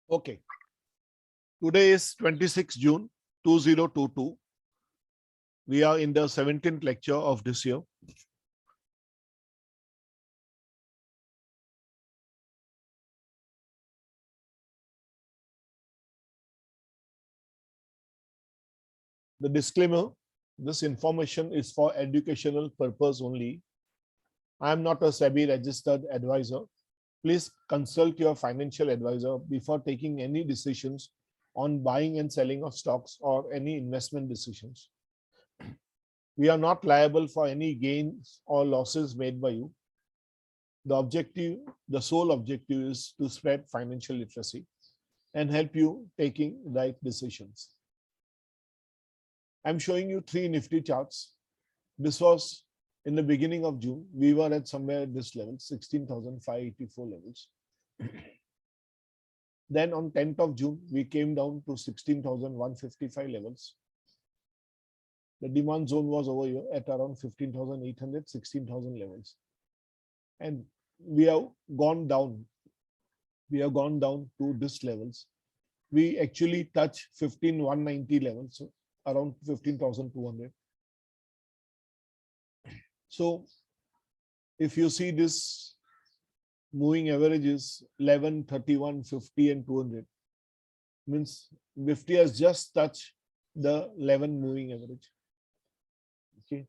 Okay, today is 26 June 2022. We are in the 17th lecture of this year. The disclaimer, this information is for educational purpose only. I am not a SEBI registered advisor. Please consult your financial advisor before taking any decisions on buying and selling of stocks or any investment decisions. We are not liable for any gains or losses made by you. The sole objective is to spread financial literacy and help you taking right decisions. I'm showing you three nifty charts. This was in the beginning of June. We were at somewhere at this level, 16,584 levels. Then on 10th of June, we came down to 16,155 levels. The demand zone was over here at around 15,800, 16,000 levels. And we have gone down. We have gone down to this levels. We actually touch 15,190 levels, so around 15,200. So if you see this moving average is 11, 31, 50 and 200, means Nifty has just touched the 11 moving average. Okay,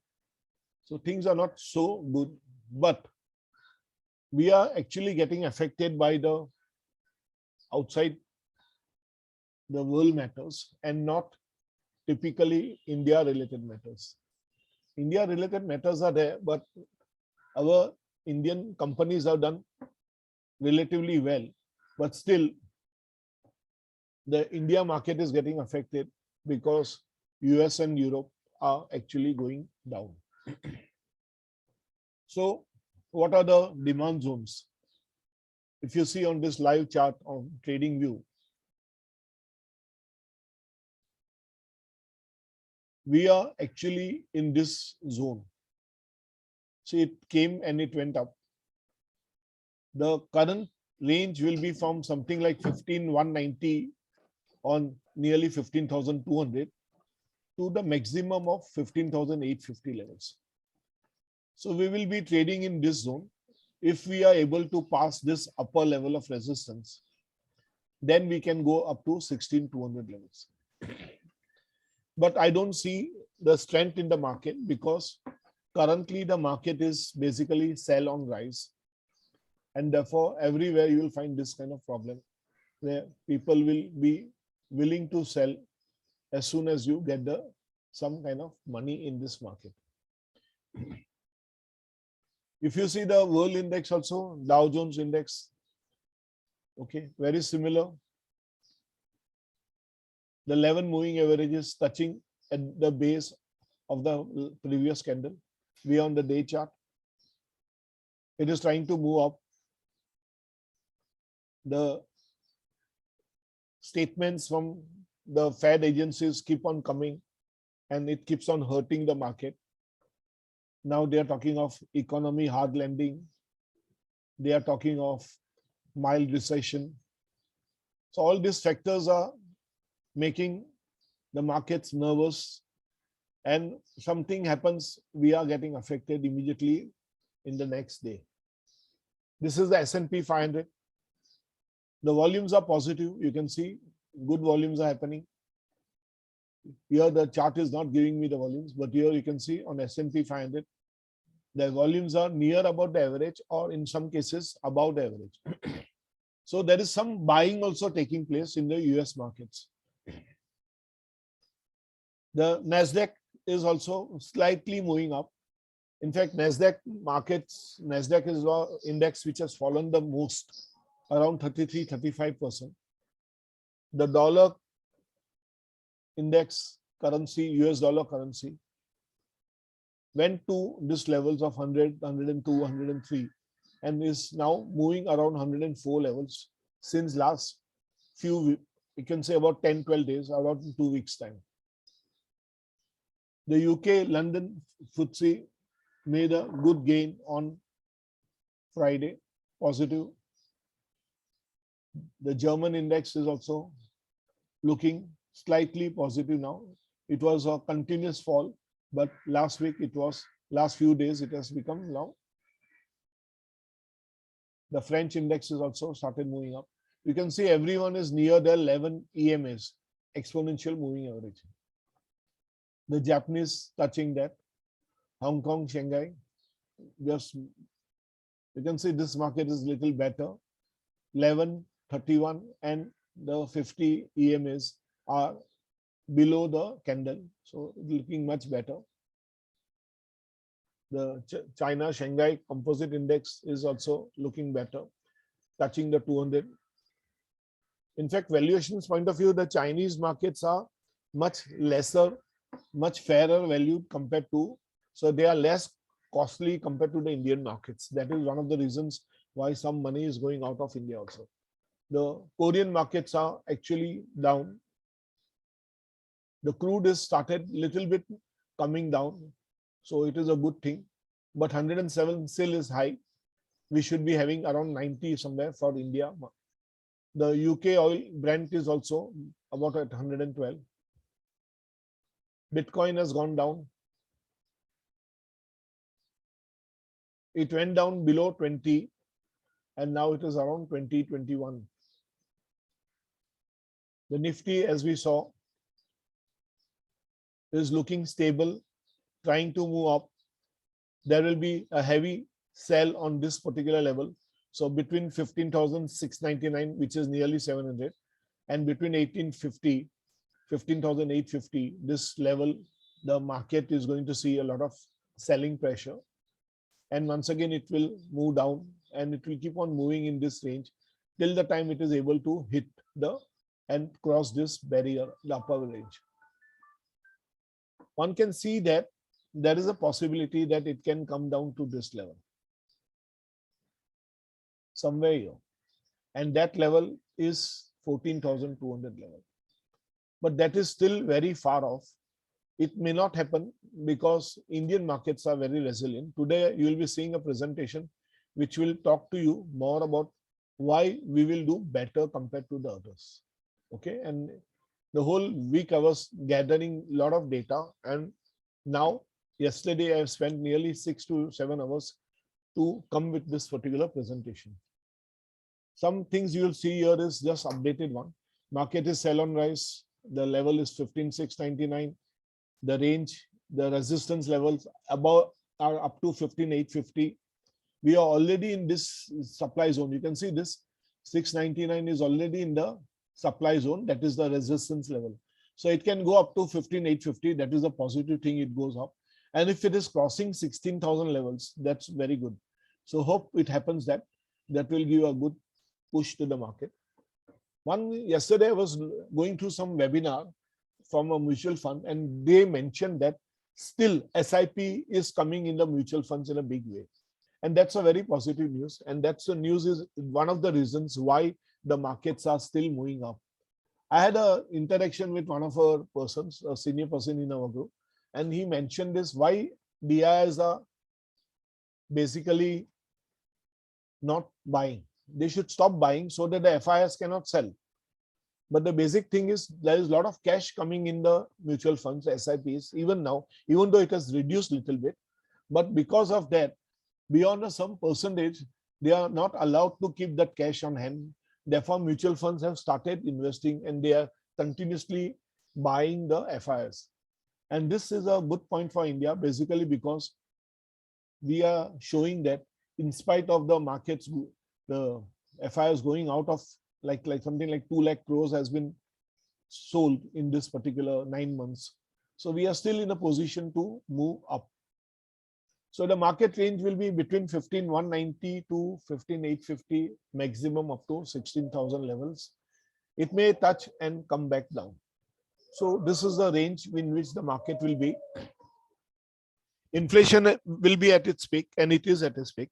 so things are not so good, but we are actually getting affected by the outside the world matters and not typically India related matters. India related matters are there, but our Indian companies have done relatively well, but still the India market is getting affected because US and Europe are actually going down. So what are the demand zones? If you see on this live chart of TradingView, we are actually in this zone. So it came and it went up. The current range will be from something like 15,190 on nearly 15,200 to the maximum of 15,850 levels. So we will be trading in this zone. If we are able to pass this upper level of resistance, then we can go up to 16,200 levels. But I don't see the strength in the market because currently the market is basically sell on rise. And therefore, everywhere you will find this kind of problem where people will be willing to sell as soon as you get some kind of money in this market. If you see the world index also, Dow Jones index, okay, very similar. The 11 moving average is touching at the base of the previous candle. We are on the day chart. It is trying to move up. The statements from the Fed agencies keep on coming and it keeps on hurting the market. Now they are talking of economy hard landing. They are talking of mild recession. So all these factors are making the markets nervous, and something happens, we are getting affected immediately in the next day. This is the S&P 500. The volumes are positive. You can see good volumes are happening. Here the chart is not giving me the volumes, but here you can see on S&P 500, the volumes are near about the average or in some cases above the average. So there is some buying also taking place in the US markets. The Nasdaq is also slightly moving up. In fact, Nasdaq is the index which has fallen the most, around 33-35%. The dollar index currency, US dollar currency, went to this levels of 100, 102, 103, and is now moving around 104 levels since last few, you can say about 10-12 days, about 2 weeks time. The UK London FTSE made a good gain on Friday, positive. The German index is also looking slightly positive now. It was a continuous fall, but last few days, it has become now. The French index is also started moving up. You can see everyone is near the 11 EMAs, exponential moving average. The Japanese touching that. Hong Kong, Shanghai, just you can see this market is little better. 11, 31 and the 50 EMAs are below the candle. So looking much better. The China Shanghai Composite Index is also looking better, touching the 200. In fact, valuations point of view, the Chinese markets are much lesser, much fairer valued compared to, so they are less costly compared to the Indian markets. That is one of the reasons why some money is going out of India also. The Korean markets are actually down. The crude is started little bit coming down. So it is a good thing. But 107 still is high. We should be having around 90 somewhere for India. The UK oil Brent is also about at 112. Bitcoin has gone down. It went down below 20 and now it is around 20, 21. The Nifty, as we saw, is looking stable, trying to move up. There will be a heavy sell on this particular level. So between 15,699, which is nearly 700, and between 1850, 15,850, this level, the market is going to see a lot of selling pressure. And once again, it will move down and it will keep on moving in this range till the time it is able to hit the and cross this barrier, the upper range. One can see that there is a possibility that it can come down to this level, somewhere here. And that level is 14,200 level. But that is still very far off. It may not happen because Indian markets are very resilient. Today, you will be seeing a presentation which will talk to you more about why we will do better compared to the others. Okay, and the whole week I was gathering a lot of data, and now yesterday I have spent nearly 6 to 7 hours to come with this particular presentation. Some things you will see here is just updated one. Market is sell on rise. The level is 15,699. The range, the resistance levels above are up to 15,850. We are already in this supply zone. You can see this 699 is already in the supply zone. That is the resistance level. So it can go up to 15,850. That is a positive thing. It goes up. And if it is crossing 16,000 levels, that's very good. So hope it happens that will give a good push to the market. Yesterday I was going through some webinar from a mutual fund, and they mentioned that still SIP is coming in the mutual funds in a big way. And that's a very positive news. And that's the news is one of the reasons why the markets are still moving up. I had an interaction with one of our persons, a senior person in our group, and he mentioned this, why DIs are basically not buying. They should stop buying so that the FIIs cannot sell. But the basic thing is there is a lot of cash coming in the mutual funds, SIPs, even now, even though it has reduced a little bit. But because of that, beyond some percentage, they are not allowed to keep that cash on hand. Therefore, mutual funds have started investing and they are continuously buying the FIIs. And this is a good point for India, basically because we are showing that in spite of the markets, the FIIs going out of like something like 2 lakh crores has been sold in this particular 9 months. So we are still in a position to move up. So the market range will be between 15,190 to 15,850, maximum up to 16,000 levels. It may touch and come back down. So this is the range in which the market will be. Inflation will be at its peak, and it is at its peak.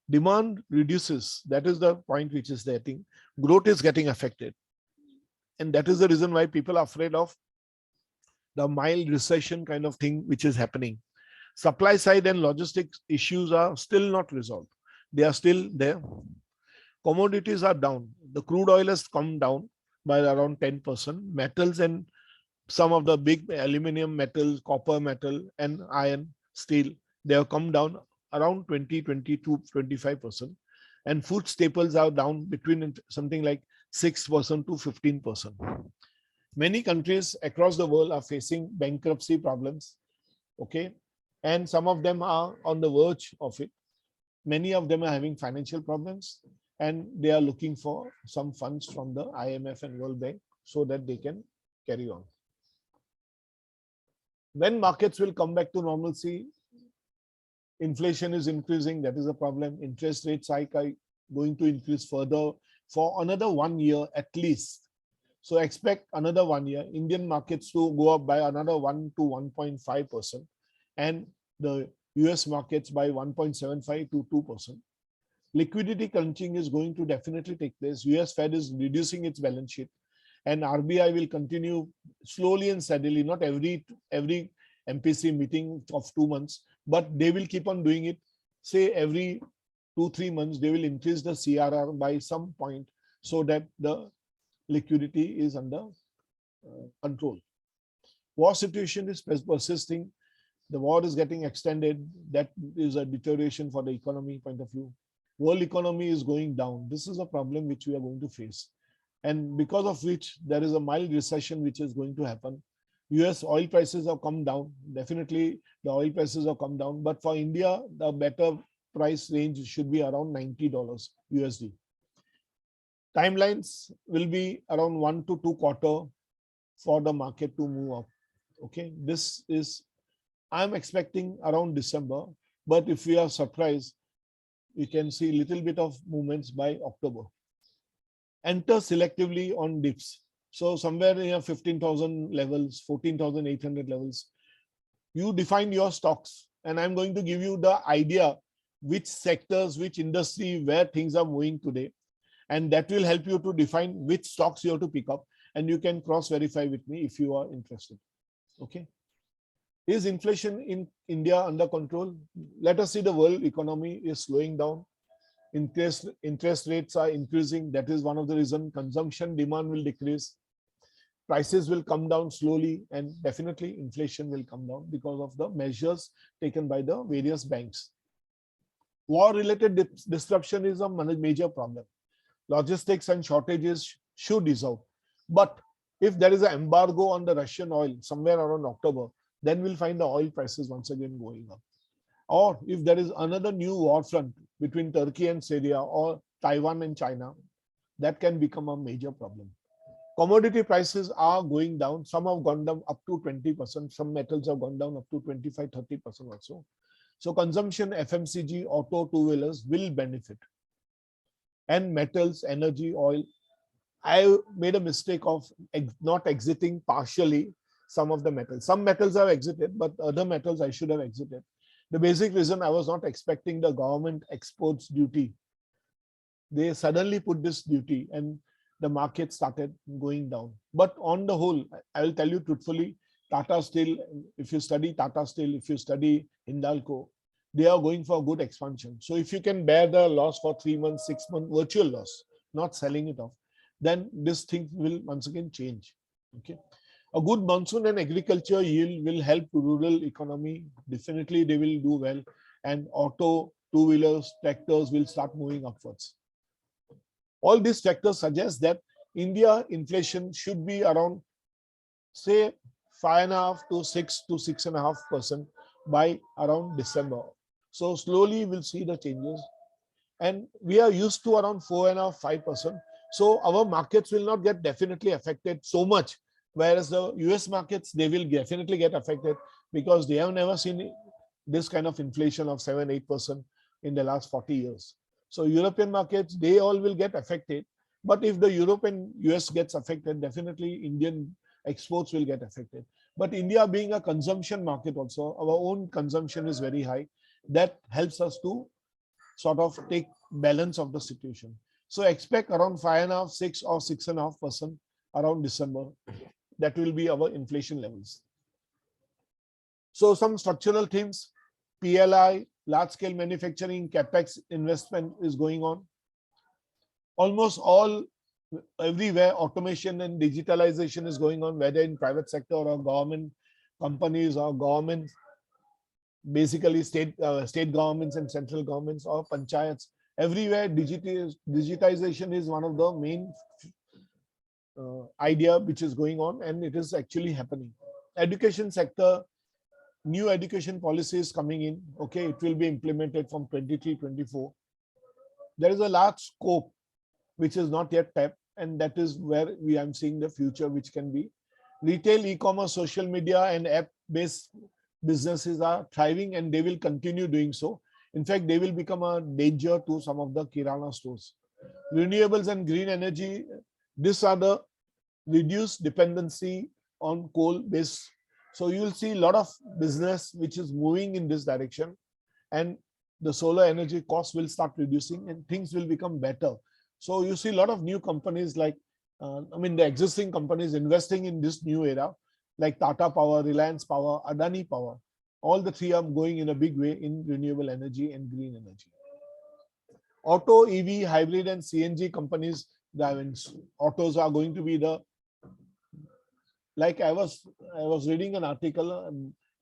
Demand reduces. That is the point which is there. Growth is getting affected. And that is the reason why people are afraid of the mild recession kind of thing which is happening. Supply side and logistics issues are still not resolved. They are still there. Commodities are down. The crude oil has come down by around 10%. Metals and some of the big aluminum metals, copper metal and iron, steel, they have come down around 20, 22, 25%. And food staples are down between something like 6% to 15%. Many countries across the world are facing bankruptcy problems. Okay. And some of them are on the verge of it. Many of them are having financial problems and they are looking for some funds from the IMF and World Bank so that they can carry on. When markets will come back to normalcy, inflation is increasing, that is a problem. Interest rates hike are going to increase further for another 1 year at least. So expect another 1 year, Indian markets to go up by another 1 to 1.5% and the US markets by 1.75 to 2%. Liquidity crunching is going to definitely take place. US Fed is reducing its balance sheet and RBI will continue slowly and steadily, not every MPC meeting of 2 months, but they will keep on doing it. Say every 2-3 months, they will increase the CRR by some point so that the liquidity is under control. War situation is persisting. The war is getting extended. That is a deterioration for the economy point of view. World economy is going down. This is a problem which we are going to face. And because of which there is a mild recession which is going to happen. US oil prices have come down. Definitely the oil prices have come down. But for India, the better price range should be around $90 USD. Timelines will be around 1 to 2 quarters for the market to move up. Okay, this is, I'm expecting around December, but if we are surprised, we can see a little bit of movements by October. Enter selectively on dips. So somewhere near 15,000 levels, 14,800 levels, you define your stocks and I'm going to give you the idea which sectors, which industry, where things are moving today. And that will help you to define which stocks you have to pick up and you can cross verify with me if you are interested. Okay. Is inflation in India under control? Let us see, the world economy is slowing down. Interest rates are increasing. That is one of the reasons. Consumption demand will decrease. Prices will come down slowly and definitely inflation will come down because of the measures taken by the various banks. War-related disruption is a major problem. Logistics and shortages should ease out. But if there is an embargo on the Russian oil somewhere around October, then we'll find the oil prices once again going up. Or if there is another new war front between Turkey and Syria or Taiwan and China, that can become a major problem. Commodity prices are going down. Some have gone down up to 20%. Some metals have gone down up to 25-30% also. So consumption, FMCG, auto, two-wheelers will benefit. And metals, energy, oil. I made a mistake of not exiting partially some of the metals. Some metals I've exited, but other metals I should have exited. The basic reason, I was not expecting the government exports duty. They suddenly put this duty and the market started going down. But on the whole, I will tell you truthfully, Tata Steel, if you study Tata Steel, if you study Hindalco, they are going for a good expansion. So if you can bear the loss for 3 months, 6 months, virtual loss, not selling it off, then this thing will once again change. Okay. A good monsoon and agriculture yield will help rural economy. Definitely they will do well. And auto, two-wheelers, tractors will start moving upwards. All these factors suggest that India inflation should be around, say, 5.5 to 6 to 6.5% by around December. So slowly we'll see the changes. And we are used to around 4.5, 5%. So our markets will not get definitely affected so much. Whereas the US markets, they will definitely get affected because they have never seen this kind of inflation of 7-8% in the last 40 years. So European markets, they all will get affected. But if the Europe and US gets affected, definitely Indian exports will get affected. But India being a consumption market also, our own consumption is very high. That helps us to sort of take balance of the situation. So expect around 5.5, 6 or 6.5% around December. That will be our inflation levels. So some structural themes, PLI, large-scale manufacturing, capex investment is going on. Almost all everywhere automation and digitalization is going on, whether in private sector or government companies or government, basically state governments and central governments or panchayats. Everywhere digitization is one of the main idea which is going on, and it is actually happening. Education sector, new education policies coming in. Okay, it will be implemented from 23-24. There is a large scope which is not yet tapped, and that is where we am seeing the future, which can be retail, e-commerce, social media, and app-based businesses are thriving, and they will continue doing so. In fact, they will become a danger to some of the kirana stores. Renewables and green energy, these are the reduced dependency on coal-based. So you will see a lot of business which is moving in this direction, and the solar energy costs will start reducing and things will become better. So you see a lot of new companies like, the existing companies investing in this new era, like Tata Power, Reliance Power, Adani Power. All the three are going in a big way in renewable energy and green energy. Auto, EV, hybrid, and CNG companies, autos are going to be the, like I was reading an article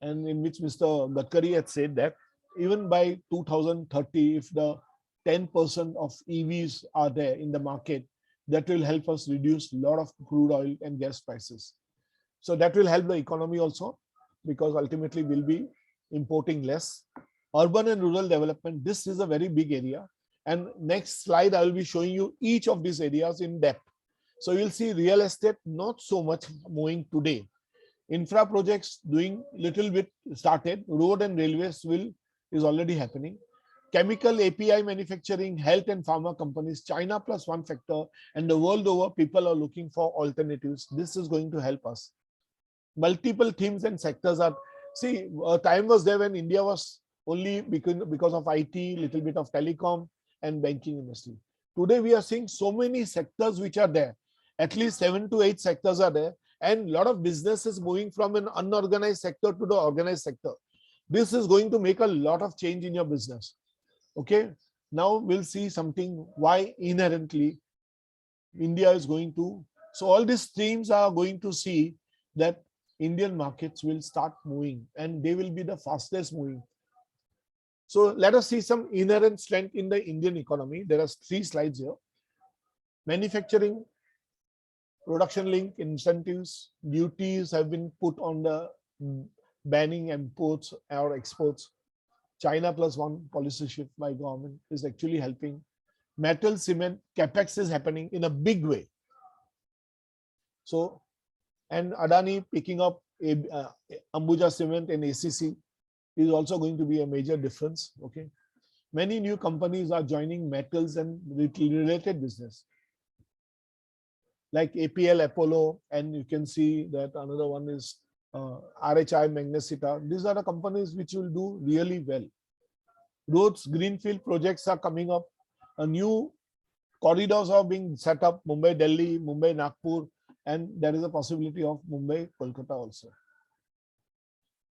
and in which Mr. Gadkari had said that even by 2030, if the 10% of EVs are there in the market, that will help us reduce a lot of crude oil and gas prices. So that will help the economy also, because ultimately we'll be importing less. Urban and rural development, this is a very big area. And next slide, I will be showing you each of these areas in depth. So you'll see real estate, not so much moving today. Infra projects doing little bit started. Road and railways is already happening. Chemical, API manufacturing, health and pharma companies, China plus one factor, and the world over, people are looking for alternatives. This is going to help us. Multiple themes and sectors are, see, a time was there when India was only because of IT, little bit of telecom and banking industry. Today we are seeing so many sectors which are there. At least 7 to 8 sectors are there, and a lot of businesses moving from an unorganized sector to the organized sector. This is going to make a lot of change in your business. Okay, now we'll see something why inherently India is going to. So all these streams are going to see that Indian markets will start moving, and they will be the fastest moving. So let us see some inherent strength in the Indian economy. There are 3 slides here. Manufacturing, production link incentives, duties have been put on the banning imports or exports. China plus one policy shift by government is actually helping. Metal, cement, capex is happening in a big way. So, and Adani picking up Ambuja Cement and ACC is also going to be a major difference. Okay, many new companies are joining metals and related business, like APL, Apollo, and you can see that another one is RHI Magnesita. These are the companies which will do really well. Roads, greenfield projects are coming up. A new corridors are being set up, Mumbai, Delhi, Mumbai, Nagpur, and there is a possibility of Mumbai, Kolkata also.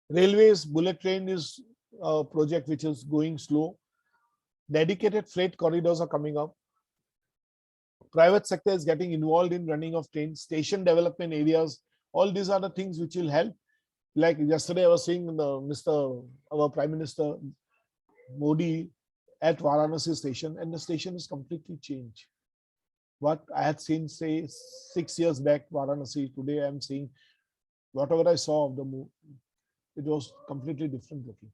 Railways, bullet train is a project which is going slow. Dedicated freight corridors are coming up. Private sector is getting involved in running of trains, station development areas. All these are the things which will help. Like yesterday, I was seeing our Prime Minister Modi at Varanasi station, and the station is completely changed. What I had seen, say, 6 years back, Varanasi, today I am seeing whatever I saw of the move, it was completely different looking.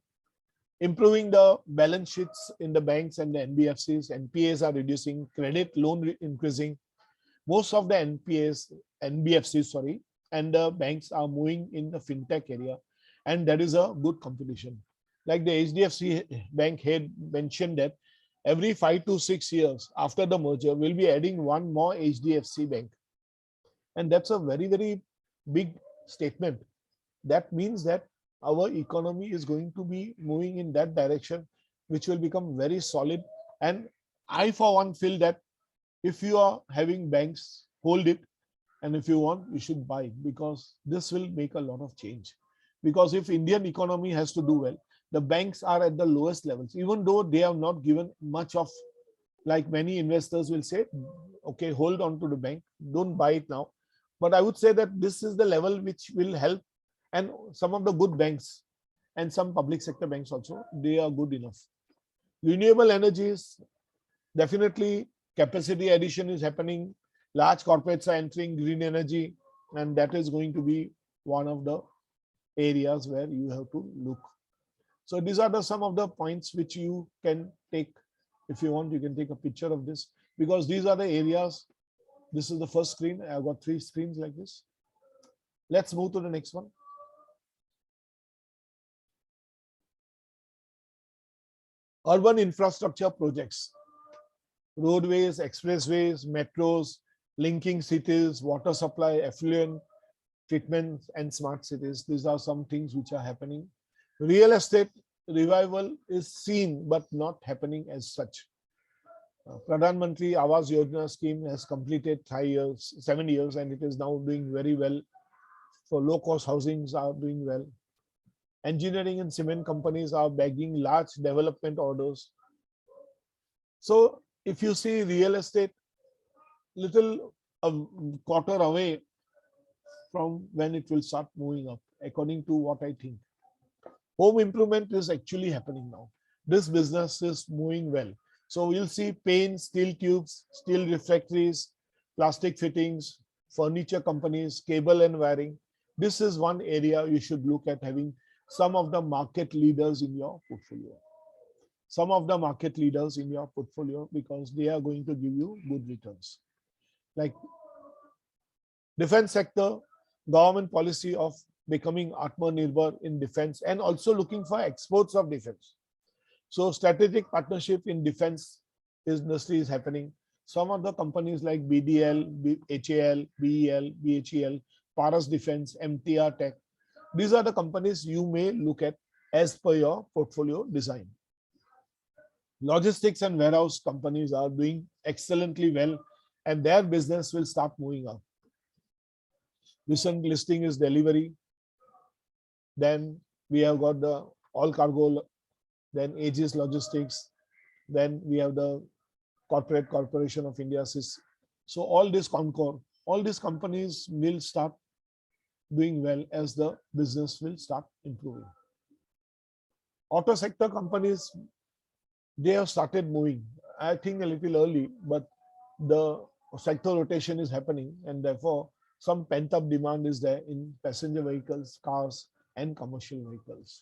Improving the balance sheets in the banks and the NBFCs, NPAs are reducing, credit loan increasing. Most of the NBFCs, and the banks are moving in the fintech area, and that is a good competition. Like the HDFC bank head mentioned that every 5 to 6 years after the merger, we'll be adding one more HDFC bank. And that's a very, very big statement. That means that our economy is going to be moving in that direction, which will become very solid. And I, for one, feel that if you are having banks, hold it. And if you want, you should buy, because this will make a lot of change. Because if Indian economy has to do well, the banks are at the lowest levels, even though they have not given much of, like many investors will say, okay, hold on to the bank, don't buy it now. But I would say that this is the level which will help, and some of the good banks and some public sector banks also, they are good enough. Renewable energies, definitely capacity addition is happening. Large corporates are entering green energy, and that is going to be one of the areas where you have to look. So these are some of the points which you can take. If you want, you can take a picture of this, because these are the areas. This is the first screen. I've got 3 screens like this. Let's move to the next one. Urban infrastructure projects, roadways, expressways, metros, linking cities, water supply, effluent treatment, and smart cities. These are some things which are happening. Real estate revival is seen but not happening as such. Pradhan Mantri Awas Yojana scheme has completed 7 years, and it is now doing very well. For low-cost housings are doing well. Engineering and cement companies are bagging large development orders. So if you see real estate, little a quarter away from when it will start moving up, according to what I think. Home improvement is actually happening now. This business is moving well. So we'll see paint, steel tubes, steel refractories, plastic fittings, furniture companies, cable and wiring. This is one area you should look at having some of the market leaders in your portfolio. Some of the market leaders in your portfolio, because they are going to give you good returns. Like defense sector, government policy of becoming Atmanirbhar in defense, and also looking for exports of defense. So strategic partnership in defense industry is happening. Some of the companies like BDL, HAL, BEL, BHEL, Paras Defense, MTR Tech, these are the companies you may look at as per your portfolio design. Logistics and warehouse companies are doing excellently well, and their business will start moving up. Recent listing is delivery. Then we have got the all cargo, then Aegis Logistics, then we have the Corporate Corporation of India. So all this Concor, all these companies will start doing well as the business will start improving. Auto sector companies, they have started moving. I think a little early, but the sector rotation is happening, and therefore some pent-up demand is there in passenger vehicles, cars, and commercial vehicles.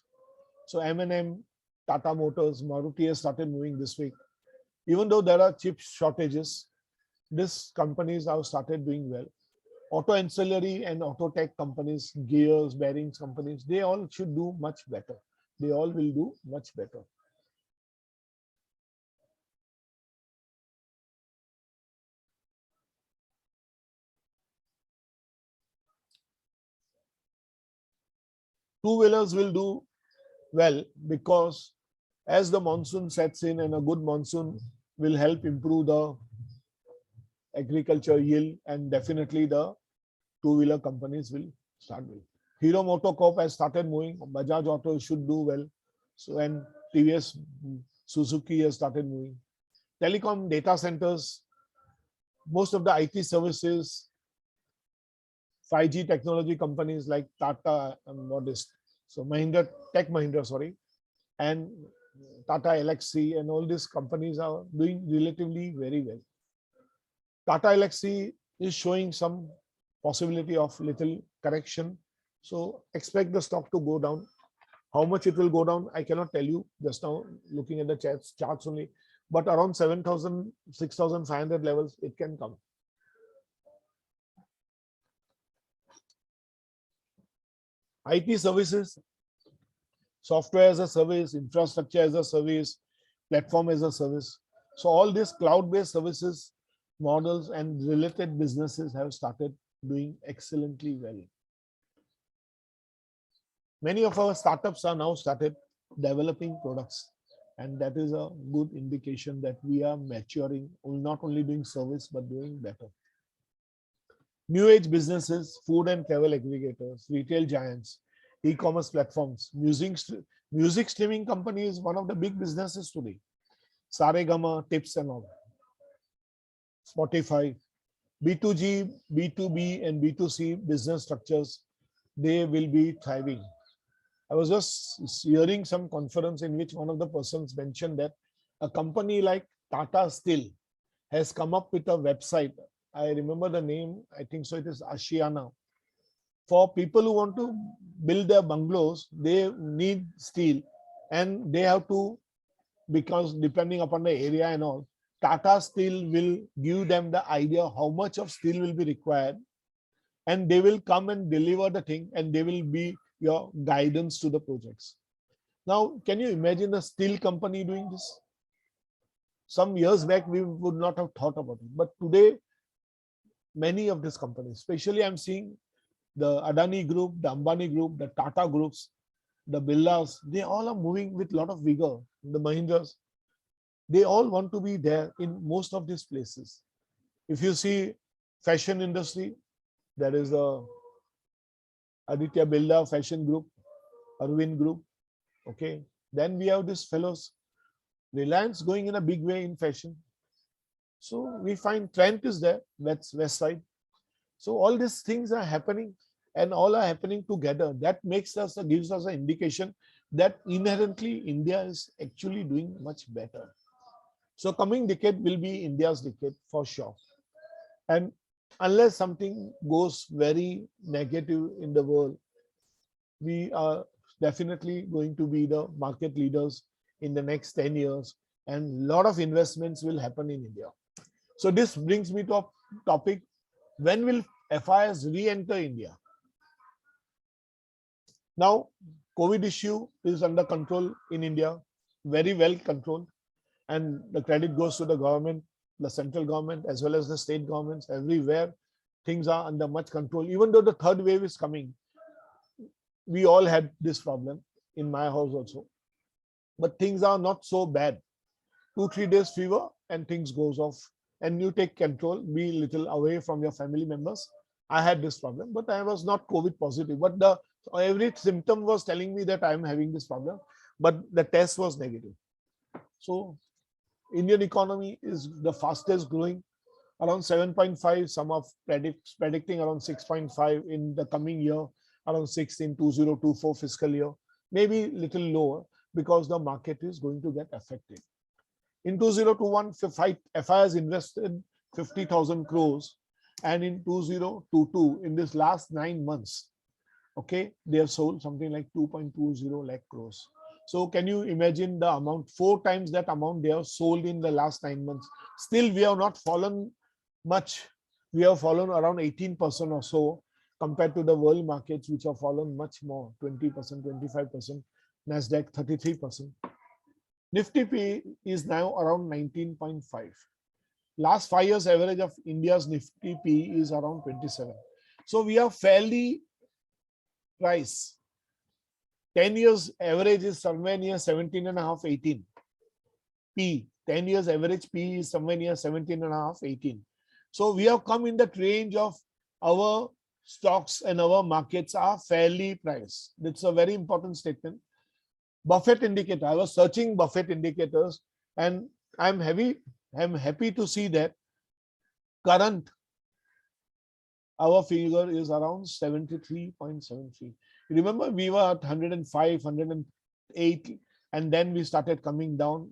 So M&M, Tata Motors, Maruti has started moving this week. Even though there are chip shortages, these companies have started doing well. Auto ancillary and auto tech companies, gears, bearings companies, they all should do much better. They all will do much better. Two-wheelers will do well because as the monsoon sets in, and a good monsoon will help improve the agriculture yield, and definitely the two-wheeler companies will start with. Hero MotoCorp has started moving. Bajaj Auto should do well. So, and TVS Suzuki has started moving. Telecom data centers, most of the IT services, 5G technology companies like Tata and Mahindra, Tech Mahindra, sorry, and Tata Elxsi, and all these companies are doing relatively very well. Tata Elxsi is showing some possibility of little correction. So expect the stock to go down. How much it will go down, I cannot tell you just now looking at the charts only, but around 7,000, 6,500 levels, it can come. IT services, software as a service, infrastructure as a service, platform as a service. So all these cloud-based services, models and related businesses have started doing excellently well. Many of our startups are now started developing products, and that is a good indication that we are maturing, not only doing service, but doing better. New age businesses, food and travel aggregators, retail giants, e-commerce platforms, music streaming company is one of the big businesses today. Saregama, tips and all. Spotify, B2G, B2B, and B2C business structures, they will be thriving. I was just hearing some conference in which one of the persons mentioned that a company like Tata Steel has come up with a website. I remember the name, I think so it is Ashiana. For people who want to build their bungalows, they need steel and they have to, because depending upon the area and all, Tata Steel will give them the idea how much of steel will be required, and they will come and deliver the thing, and they will be your guidance to the projects. Now, can you imagine a steel company doing this? Some years back, we would not have thought about it. But today, many of these companies, especially I'm seeing the Adani Group, the Ambani Group, the Tata Groups, the Birlas, they all are moving with a lot of vigor. The Mahindras, they all want to be there in most of these places. If you see fashion industry, there is the Aditya Birla Fashion Group, Arvind Group. Okay. Then we have these fellows, Reliance going in a big way in fashion. So we find Trent is there, that's West Side. So all these things are happening and all are happening together. That makes us, gives us an indication that inherently India is actually doing much better. So coming decade will be India's decade for sure. And unless something goes very negative in the world, we are definitely going to be the market leaders in the next 10 years, and a lot of investments will happen in India. So this brings me to a topic: when will FIIs re-enter India? Now, COVID issue is under control in India, very well controlled, and the credit goes to the government, the central government, as well as the state governments. Everywhere, things are under much control. Even though the third wave is coming, we all had this problem in my house also. But things are not so bad. 2-3 days fever and things goes off, and you take control, be little away from your family members. I had this problem, but I was not COVID positive. But every symptom was telling me that I am having this problem, but the test was negative. So Indian economy is the fastest growing, around 7.5. Some are predicting around 6.5 in the coming year, around 6 in 2024 fiscal year, maybe little lower because the market is going to get affected. In 2021, FIIs invested 50,000 crores, and in 2022, in this last 9 months, okay, they have sold something like 2.20 lakh crores. So can you imagine the amount? 4 times that amount they have sold in the last 9 months. Still, we have not fallen much. We have fallen around 18% or so compared to the world markets, which have fallen much more, 20%, 25%, Nasdaq 33%. Nifty P is now around 19.5. Last 5 years average of India's Nifty P is around 27. So we are fairly priced. 10 years average is somewhere near 17.5, 18. P, 10 years average P is somewhere near 17.5, 18. So we have come in that range of our stocks and our markets are fairly priced. That's a very important statement. Buffett indicator, I was searching Buffett indicators, and I'm happy to see that current, our figure is around 73.73. Remember, we were at 105, 108, and then we started coming down.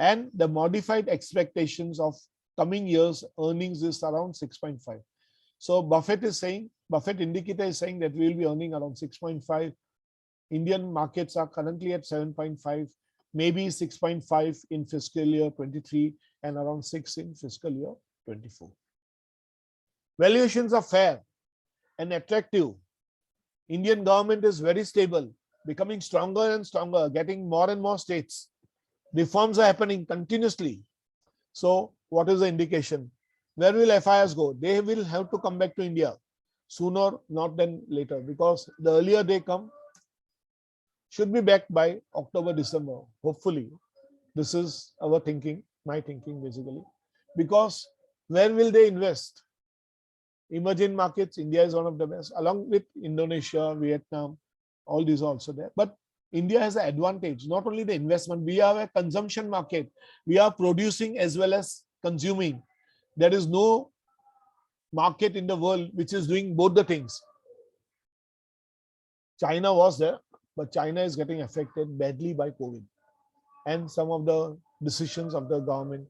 And the modified expectations of coming years earnings is around 6.5. So Buffett indicator is saying that we will be earning around 6.5. Indian markets are currently at 7.5, maybe 6.5 in fiscal year 23 and around 6 in fiscal year 24. Valuations are fair and attractive. Indian government is very stable, becoming stronger and stronger, getting more and more states. Reforms are happening continuously. So what is the indication? Where will FIIs go? They will have to come back to India sooner, not than later, because the earlier they come, should be back by October, December, hopefully. This is our thinking, my thinking basically. Because where will they invest? Emerging markets, India is one of the best, along with Indonesia, Vietnam, all these are also there. But India has an advantage, not only the investment, we are a consumption market. We are producing as well as consuming. There is no market in the world which is doing both the things. China was there, but China is getting affected badly by COVID and some of the decisions of the government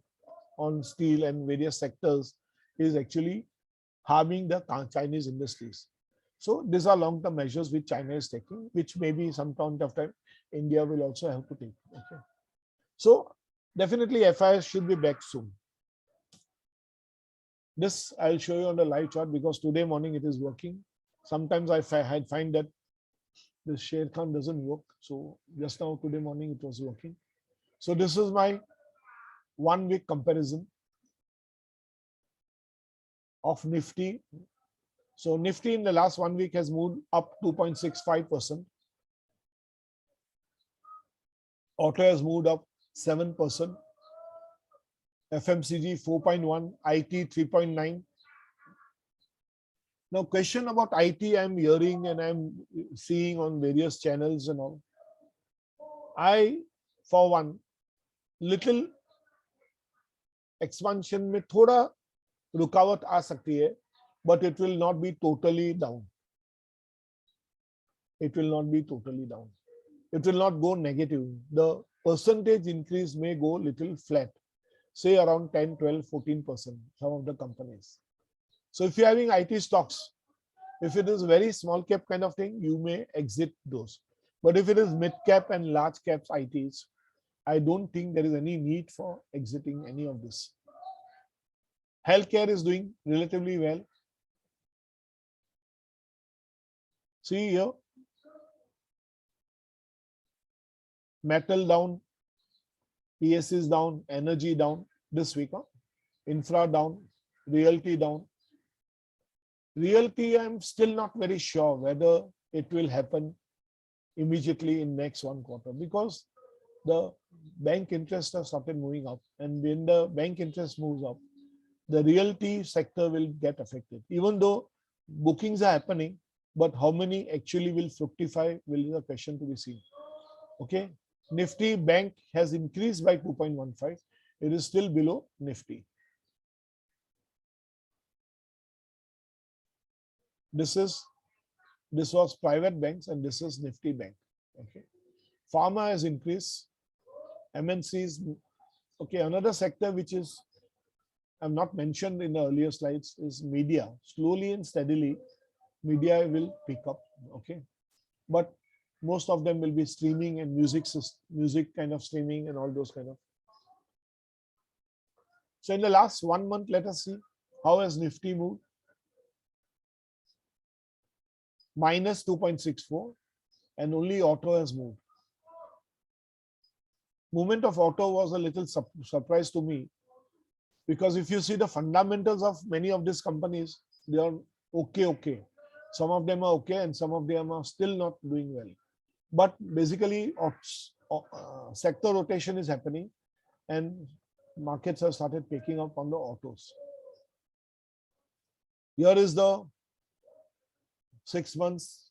on steel and various sectors is actually harming the Chinese industries. So these are long-term measures which China is taking, which maybe some point of time India will also have to take. Okay. So definitely FIIs should be back soon. This I'll show you on the live chart because today morning it is working. Sometimes I find that the share count doesn't work. So just now today morning it was working. So this is my 1 week comparison of Nifty. So Nifty in the last 1 week has moved up 2.65%. Auto has moved up 7%. FMCG 4.1, IT 3.9. Now, question about IT I'm hearing and I'm seeing on various channels and all. I, for one, little expansion में थोड़ा रुकावट आ सकती है, but it will not be totally down. It will not be totally down. It will not go negative. The percentage increase may go little flat, say around 10, 12, 14%, some of the companies. So if you're having IT stocks, if it is very small cap kind of thing, you may exit those. But if it is mid cap and large caps ITs, I don't think there is any need for exiting any of this. Healthcare is doing relatively well. See here, metal down, PS is down, energy down this week. Infra down, realty down. Realty, I'm still not very sure whether it will happen immediately in next 1 quarter because the bank interest have started moving up, and when the bank interest moves up, the realty sector will get affected. Even though bookings are happening, but how many actually will fructify will be a question to be seen. Okay, Nifty bank has increased by 2.15. It is still below Nifty. This was private banks and this is Nifty bank. Okay, pharma has increased. MNCs. Okay, another sector which is I've not mentioned in the earlier slides is media. Slowly and steadily, media will pick up. Okay, but most of them will be streaming and music kind of streaming and all those kind of. So in the last 1 month, let us see how has Nifty moved. Minus 2.64, and only auto has moved. Movement of auto was a little surprise to me because if you see the fundamentals of many of these companies, they are okay. Some of them are okay and some of them are still not doing well. But basically, sector rotation is happening and markets have started picking up on the autos. Here is the 6 months.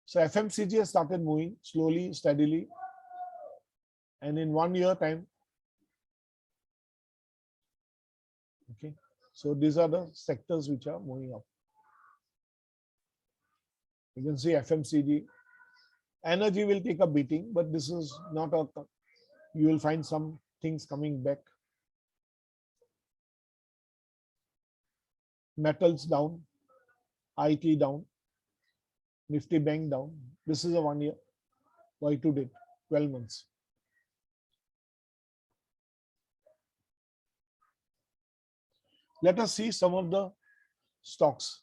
So FMCG has started moving slowly, steadily, and in 1 year time. Okay, so these are the sectors which are moving up. You can see FMCG. Energy will take a beating, but this is not a. You will find some things coming back. Metals down, IT down, Nifty bank down. This is a 1 year. Y2 did 12 months. Let us see some of the stocks.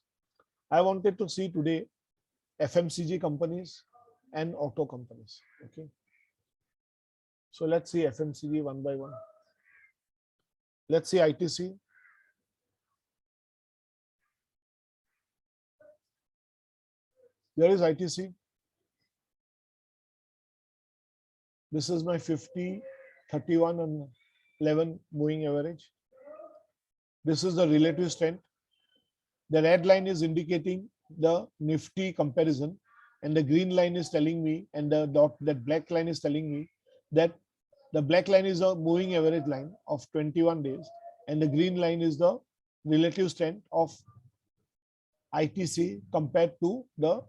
I wanted to see today FMCG companies and auto companies. Okay. So let's see FMCG one by one. Let's see ITC. Here is ITC. This is my 50, 31 and 11 moving average. This is the relative strength. The red line is indicating the Nifty comparison and the green line is telling me, and the black line is telling me that The black line is a moving average line of 21 days, and the green line is the relative strength of ITC compared to the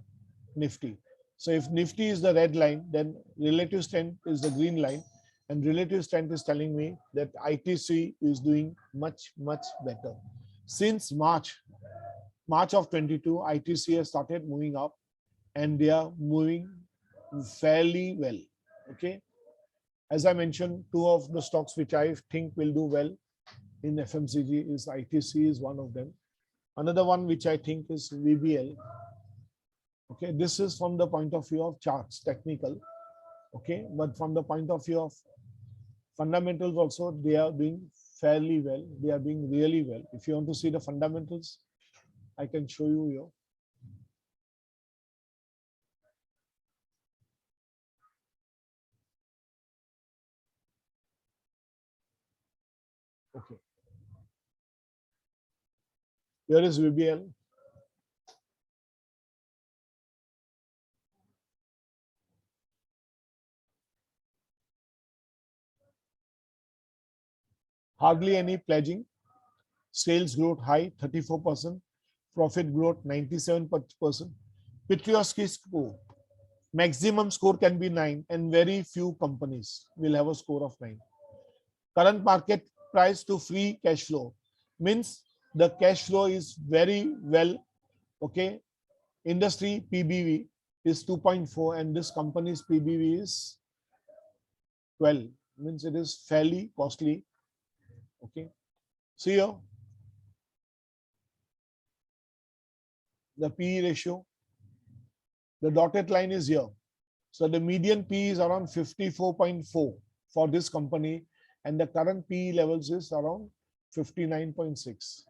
Nifty. So if Nifty is the red line, then relative strength is the green line, and relative strength is telling me that ITC is doing much, much better. Since March of 22, ITC has started moving up, and they are moving fairly well. Okay. As I mentioned, two of the stocks which I think will do well in FMCG is ITC is one of them. Another one which I think is VBL. Okay, this is from the point of view of charts, technical. Okay, but from the point of view of fundamentals also, they are doing fairly well. They are doing really well. If you want to see the fundamentals, I can show you here. Okay. Here is VBL. Hardly any pledging. Sales growth high, 34%. Profit growth, 97%. Petrioski score. Maximum score can be 9, and very few companies will have a score of 9. Current market price to free cash flow means the cash flow is very well. Okay, industry PBV is 2.4, and this company's PBV is 12. Means it is fairly costly. Okay, see here the PE ratio. The dotted line is here. So the median PE is around 54.4 for this company, and the current PE levels is around 59.6.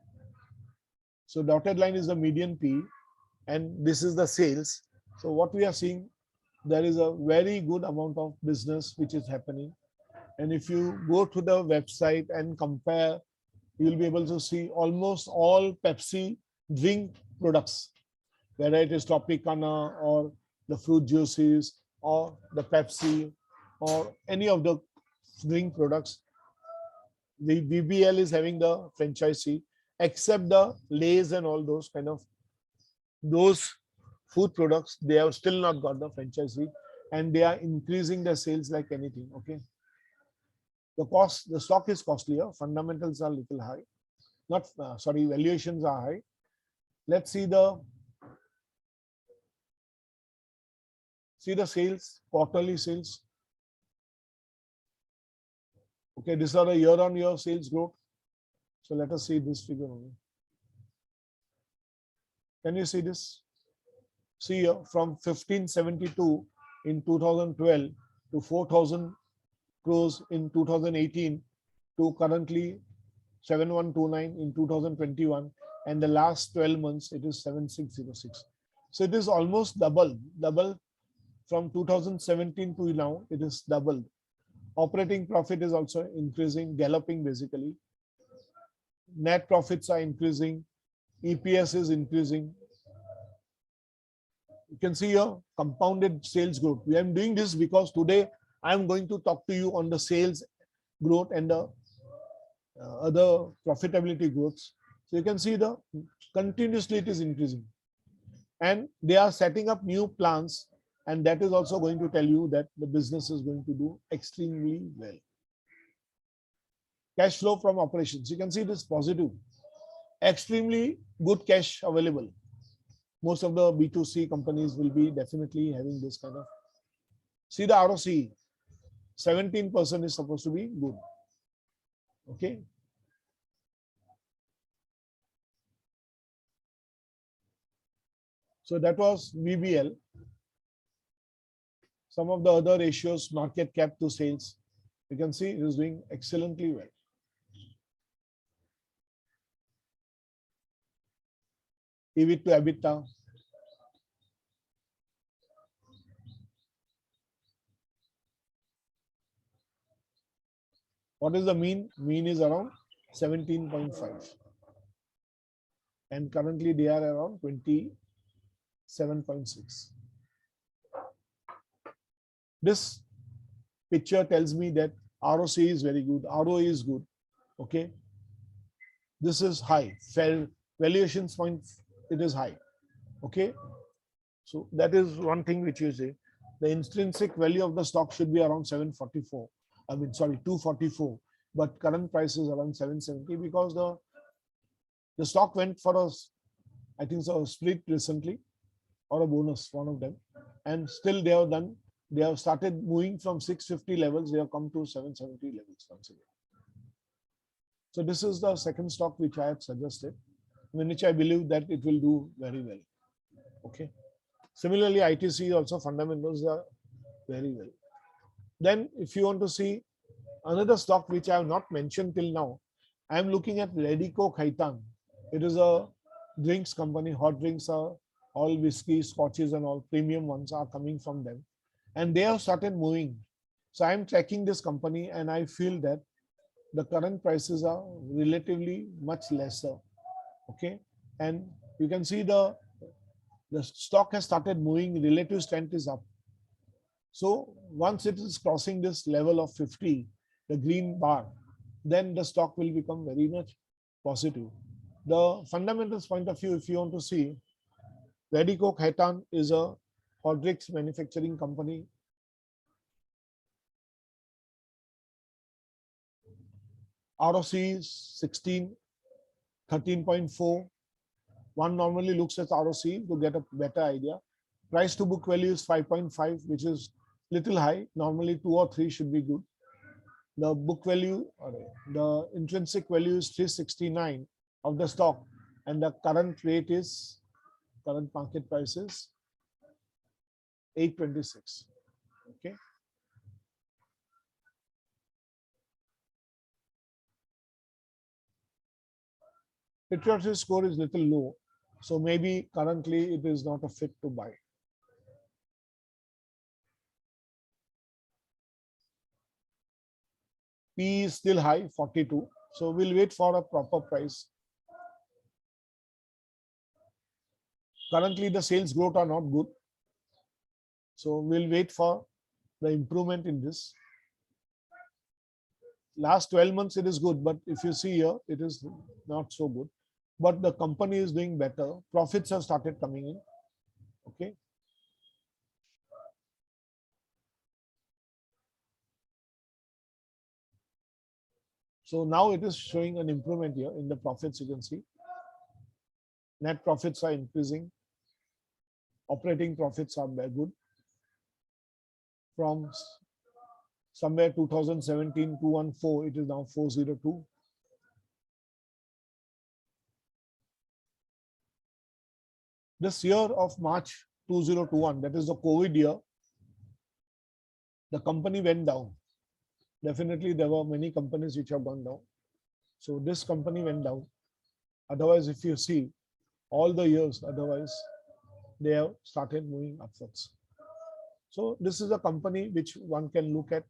So dotted line is the median PE, and this is the sales. So what we are seeing, there is a very good amount of business which is happening. And if you go to the website and compare, you will be able to see almost all Pepsi drink products, whether it is Tropicana or the fruit juices or the Pepsi or any of the drink products. The BBL is having the franchisee, except the Lay's and all those kind of those food products. They have still not got the franchisee, and they are increasing their sales like anything. Okay. The stock is costlier. Fundamentals are little high. Not sorry, valuations are high. Let's see the sales, quarterly sales. Okay, these are the year-on-year sales growth. So let us see this figure only. Can you see this? See here, from 1572 in 2012 to 4,000 crores in 2018 to currently 7129 in 2021, and the last 12 months it is 7606. So it is almost double from 2017 to now. It is doubled. Operating profit is also increasing, galloping basically. Net profits are increasing. EPS is increasing. You can see here compounded sales growth. We are doing this because today I am going to talk to you on the sales growth and the other profitability growths. So you can see the continuously it is increasing, and they are setting up new plans, and that is also going to tell you that the business is going to do extremely well. Cash flow from operations, you can see this positive, extremely good cash available. Most of the B2C companies will be definitely having this kind of. See the ROC, 17% is supposed to be good. Okay. So that was VBL. Some of the other ratios, market cap to sales, you can see it is doing excellently well. EBIT to EBITDA. What is the mean? Mean is around 17.5. And currently they are around 27.6. This picture tells me that ROC is very good. ROE is good. Okay. This is high. Fair valuations point, it is high. Okay. So that is one thing which you say. The intrinsic value of the stock should be around 744. I mean, sorry, 244. But current price is around 770 because the stock went for a, I think so, a split recently or a bonus, one of them. And still they have started moving from 650 levels. They have come to 770 levels once again. So this is the second stock which I have suggested, in which I believe that it will do very well. Okay. Similarly, ITC also fundamentals are very well. Then if you want to see another stock which I have not mentioned till now, I am looking at Radico Khaitan. It is a drinks company. Hot drinks are all whiskey, scotches and all premium ones are coming from them. And they have started moving. So I am tracking this company and I feel that the current prices are relatively much lesser. Okay. And you can see the stock has started moving, relative strength is up. So once it is crossing this level of 50, the green bar, then the stock will become very much positive. The fundamentals point of view, if you want to see, Radico Khaitan is a hot drinks manufacturing company. ROC is 16, 13.4. One normally looks at ROC to get a better idea. Price to book value is 5.5, which is little high. Normally 2 or 3 should be good. The book value, the intrinsic value is 369 of the stock, and the current market price is 826. Okay. Patriotic score is little low, so maybe currently it is not a fit to buy. P is still high, 42. So we'll wait for a proper price. Currently the sales growth are not good. So we'll wait for the improvement in this. Last 12 months it is good, but if you see here, it is not so good. But the company is doing better. Profits have started coming in. Okay. So now it is showing an improvement here in the profits. You can see net profits are increasing. Operating profits are very good. From somewhere 2017 214, it is now 402. This year of March 2021, that is the COVID year, the company went down. Definitely there were many companies which have gone down. So this company went down. Otherwise, if you see all the years, otherwise they have started moving upwards. So this is a company which one can look at.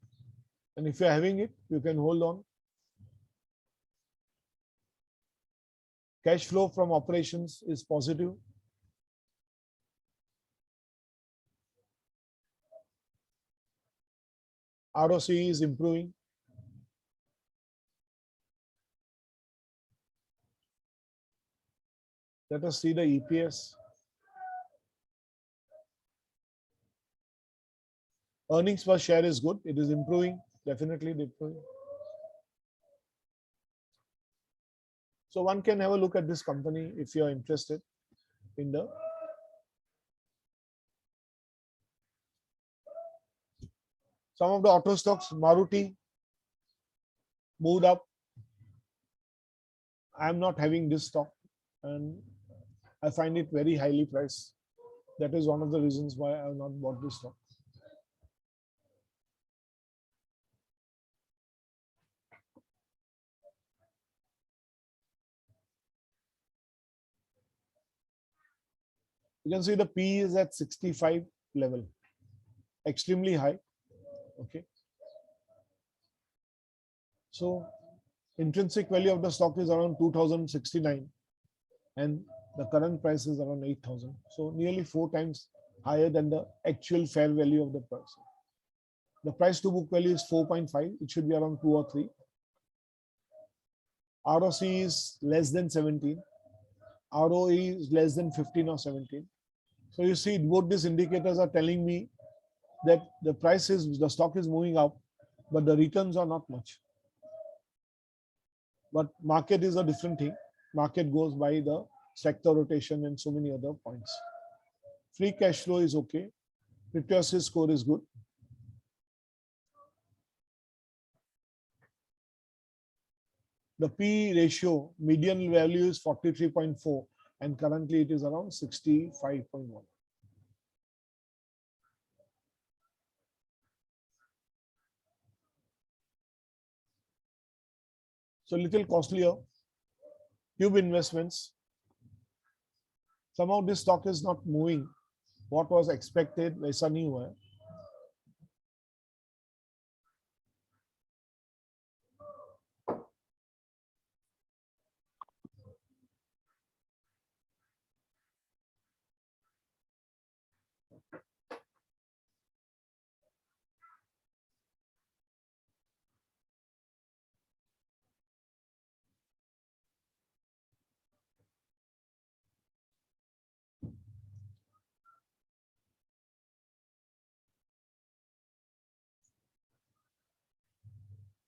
And if you're having it, you can hold on. Cash flow from operations is positive. ROC is improving. Let us see the EPS. Earnings per share is good. It is improving. Definitely improving. So one can have a look at this company if you are interested in the some of the auto stocks. Maruti moved up. I am not having this stock and I find it very highly priced. That is one of the reasons why I have not bought this stock. You can see the P is at 65 level, extremely high. Okay. So intrinsic value of the stock is around 2069 and the current price is around 8,000. So nearly 4 times higher than the actual fair value of the person. The price to book value is 4.5. It should be around 2 or 3. ROC is less than 17. ROE is less than 15 or 17. So you see, both these indicators are telling me that the stock is moving up, but the returns are not much. But market is a different thing. Market goes by the sector rotation and so many other points. Free cash flow is okay. Literacy score is good. The P ratio, median value is 43.4 and currently it is around 65.1. So little costlier. Tube investments. Somehow this stock is not moving. What was expected, वैसा नहीं हुआ है.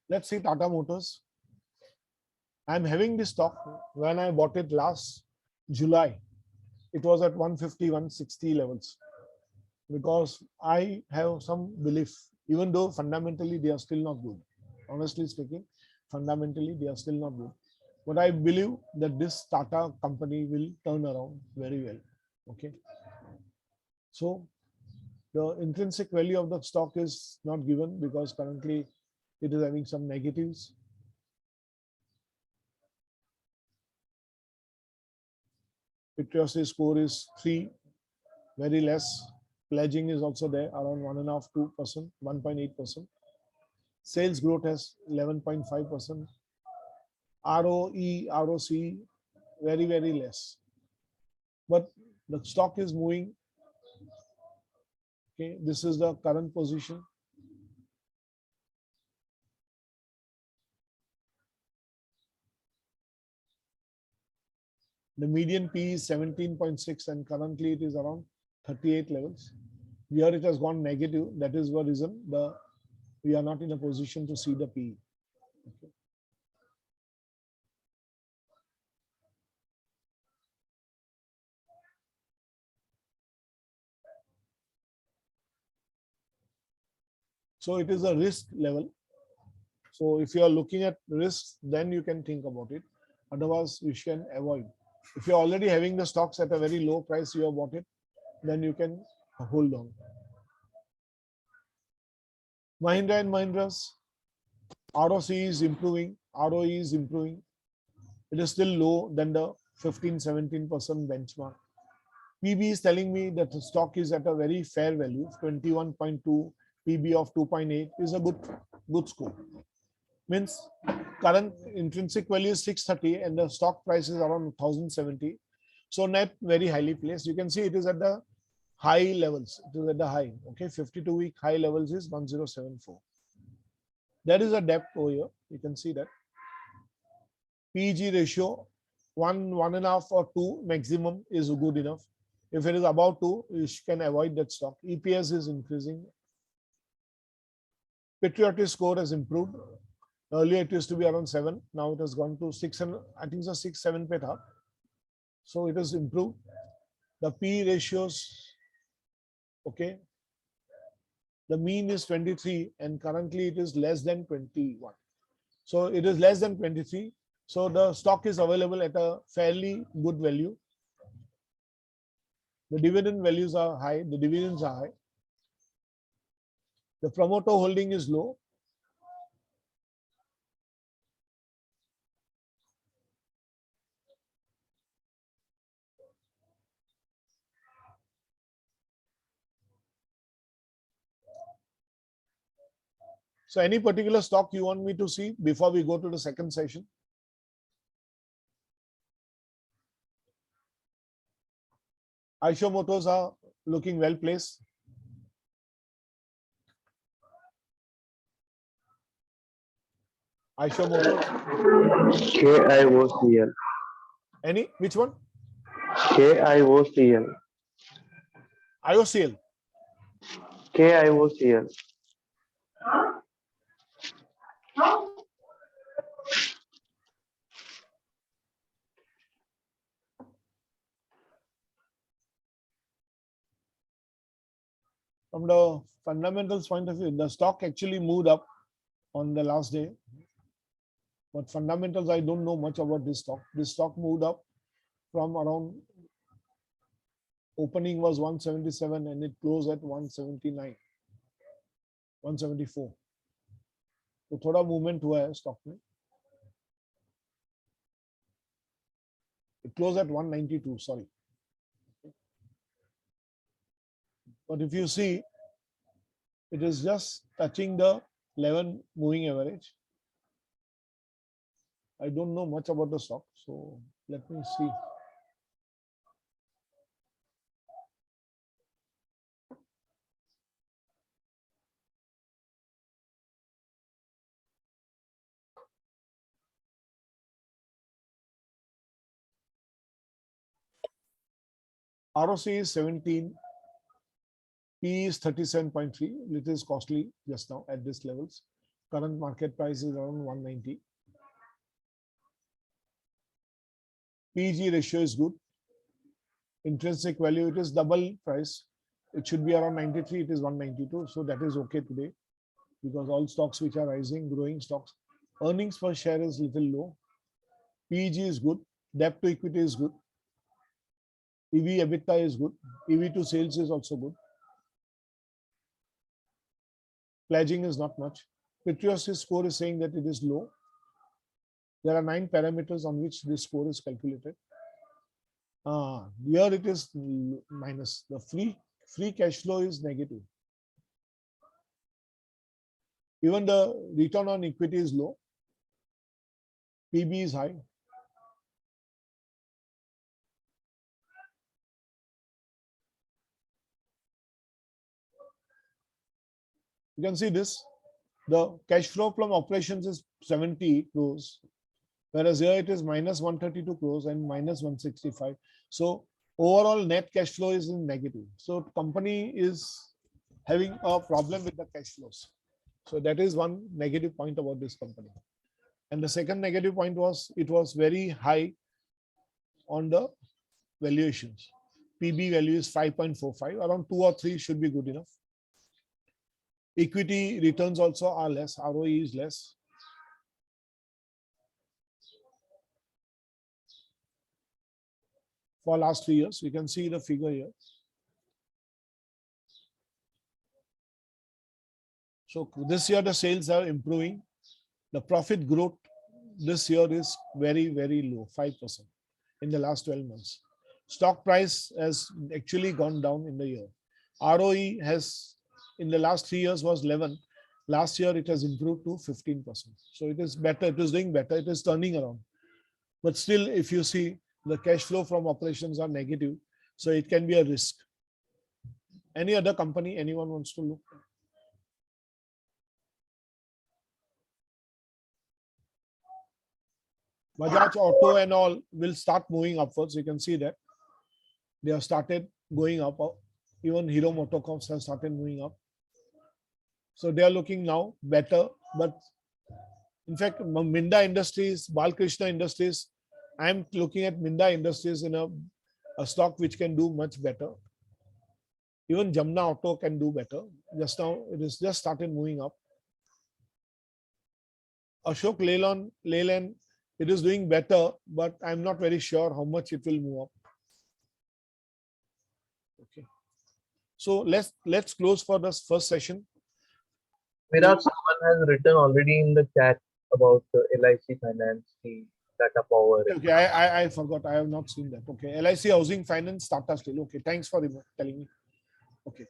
Let's see Tata Motors. I'm having this stock. When I bought it last July, it was at 150, 160 levels. Because I have some belief, even though fundamentally they are still not good. Honestly speaking, fundamentally they are still not good. But I believe that this Tata company will turn around very well. Okay. So the intrinsic value of the stock is not given because currently it is having some negatives. Literacy score is 3, very less. Pledging is also there, around 1.5%, 2%, 1.8%. Sales growth has 11.5%. ROE, ROC, very, very less. But the stock is moving. Okay, this is the current position. The median P is 17.6 and currently it is around 38 levels. Here it has gone negative. That is the reason we are not in a position to see the P. Okay. So it is a risk level. So if you are looking at risks, then you can think about it. Otherwise, you can avoid. If you're already having the stocks at a very low price, you have bought it, then you can hold on. Mahindra and Mahindra's ROC is improving, ROE is improving. It is still low than the 15-17% benchmark. PB is telling me that the stock is at a very fair value, 21.2, PB of 2.8 is a good score. Means current intrinsic value is 630 and the stock price is around 1070. So net very highly placed. You can see it is at the high levels. It is at the high. Okay, 52-week high levels is 1074. There is a depth over here. You can see that. PEG ratio 1.5 or 2 maximum is good enough. If it is above 2, you can avoid that stock. EPS is increasing. Patriotic score has improved. Earlier it used to be around 7. Now it has gone to 6 and I think it's 6, 7 pe tha. So it has improved. The P ratios, okay. The mean is 23 and currently it is less than 21. So it is less than 23. So the stock is available at a fairly good value. The dividend values are high. The dividends are high. The promoter holding is low. So any particular stock you want me to see before we go to the second session? Eicher Motors are looking well placed. Aisha Motors. KIOCL. Any? Which one? KIOCL. IOCL. KIOCL. From the fundamentals point of view, the stock actually moved up on the last day. But fundamentals, I don't know much about this stock. This stock moved up from around opening was 177 and it closed at 179, 174. तो थोड़ा movement हुआ है stock में. It closed at 192, sorry. But if you see, it is just touching the 11 moving average. I don't know much about the stock, so let me see. ROC is 17, P is 37.3, it is costly just now at this levels. Current market price is around 190. PEG ratio is good. Intrinsic value, it is double price. It should be around 93, it is 192. So that is okay today because all stocks which are rising, growing stocks. Earnings per share is little low. PEG is good. Debt to equity is good. EV EBITDA is good. EV to sales is also good. Pledging is not much. Patriotic score is saying that it is low. There are 9 parameters on which this score is calculated. Here it is minus. The free cash flow is negative. Even the return on equity is low. PB is high. You can see this. The cash flow from operations is 70 crores, whereas here it is minus 132 crores and minus 165. So overall net cash flow is in negative. So company is having a problem with the cash flows. So that is one negative point about this company. And the second negative point was it was very high on the valuations. PB value is 5.45. Around 2 or 3 should be good enough. Equity returns also are less. ROE is less. For last 3 years, you can see the figure here. So this year the sales are improving. The profit growth this year is very, very low, 5% in the last 12 months. Stock price has actually gone down in the year. ROE has in the last 3 years was 11. Last year it has improved to 15%. So it is better. It is doing better. It is turning around. But still, if you see the cash flow from operations are negative, so it can be a risk. Any other company anyone wants to look? Bajaj Auto and all will start moving upwards. You can see that they have started going up. Even Hero Motocorps have started moving up. So they are looking now better. But in fact, Minda Industries, Balkrishna Industries, I am looking at Minda Industries in a stock which can do much better. Even Jamna Auto can do better. Just now, it is just started moving up. Ashok Leyland, it is doing better, but I'm not very sure how much it will move up. Okay. So let's close for this first session. Virat, someone has written already in the chat about LIC Finance, the Tata Power. Okay, I forgot. I have not seen that. Okay, LIC Housing Finance, Tata Steel. Okay, thanks for telling me. Okay.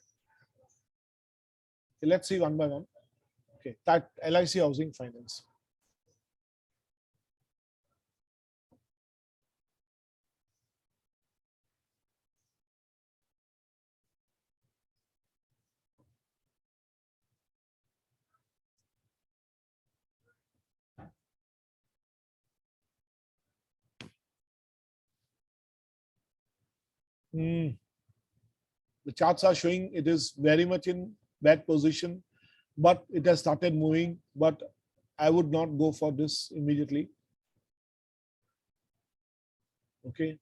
Let's see one by one. Okay, that LIC Housing Finance. The charts are showing it is very much in bad position, but it has started moving. But I would not go for this immediately. Okay.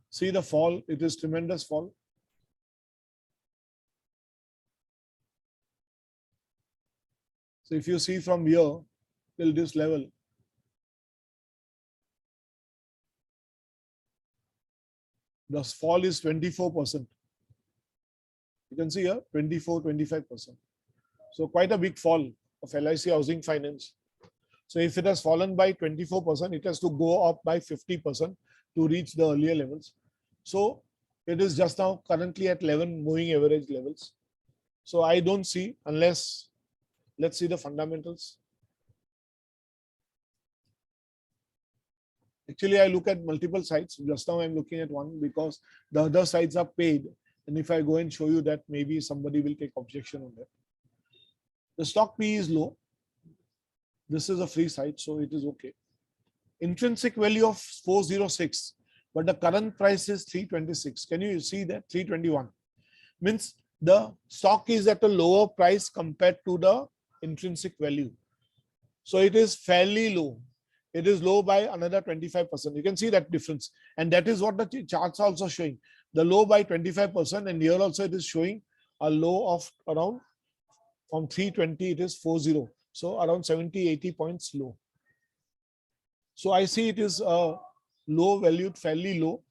See the fall, it is tremendous fall. So if you see from here till this level, the fall is 24%. You can see here 24, 25%. So quite a big fall of LIC Housing Finance. So if it has fallen by 24%, it has to go up by 50% to reach the earlier levels. So it is just now currently at 11 moving average levels. So I don't see, unless, let's see the fundamentals. Actually, I look at multiple sites. Just now I'm looking at one because the other sites are paid. And if I go and show you that, maybe somebody will take objection on that. The stock P is low. This is a free site, so it is okay. Intrinsic value of 406, but the current price is 326. Can you see that? 321 means the stock is at a lower price compared to the intrinsic value. So it is fairly low. It is low by another 25%. You can see that difference. And that is what the charts are also showing. The low by 25%, and here also it is showing a low of around from 320, it is 40. So around 70, 80 points low. So I see it is low valued, fairly low.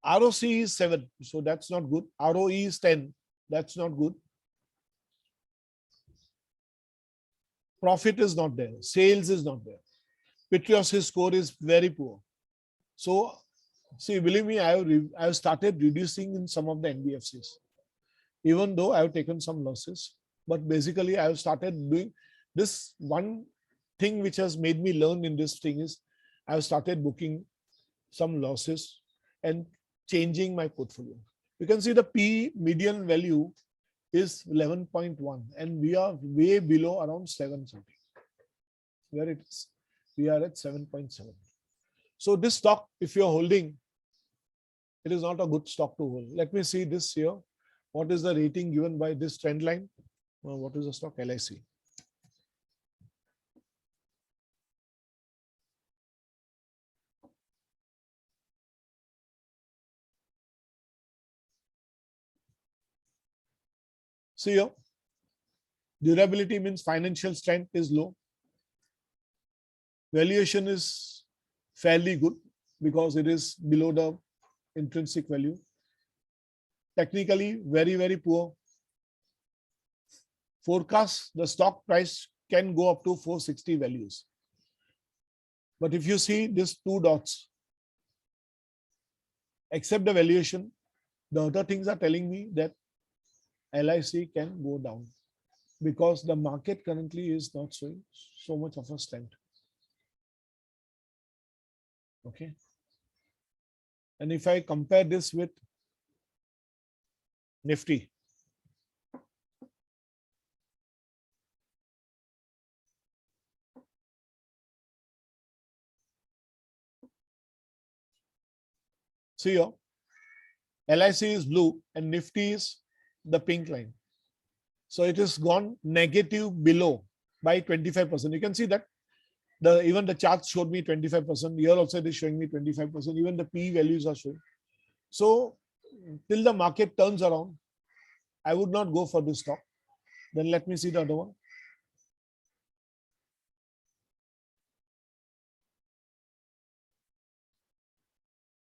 ROC is 7, so that's not good. ROE is 10, that's not good. Profit is not there. Sales is not there. Patriotic score is very poor. So see, believe me, I have started reducing in some of the NBFCs, even though I have taken some losses. But basically, I have started doing this. One thing which has made me learn in this thing is I have started booking some losses and changing my portfolio. You can see the P median value is 11.1 and we are way below around 7 something. Where it is, we are at 7.7. So this stock, if you're holding, it is not a good stock to hold. Let me see this here. What is the rating given by this trend line? What is the stock? LIC. See here, durability means financial strength is low. Valuation is fairly good because it is below the intrinsic value. Technically, very, very poor. Forecast, the stock price can go up to 460 values. But if you see these two dots, except the valuation, the other things are telling me that LIC can go down because the market currently is not showing so much of a strength. Okay. And if I compare this with Nifty, see here, LIC is blue and Nifty is the pink line. So it has gone negative below by 25%. You can see that even the charts showed me 25%. Here also it is showing me 25%. Even the P values are showing. So till the market turns around, I would not go for this stock. Then let me see the other one.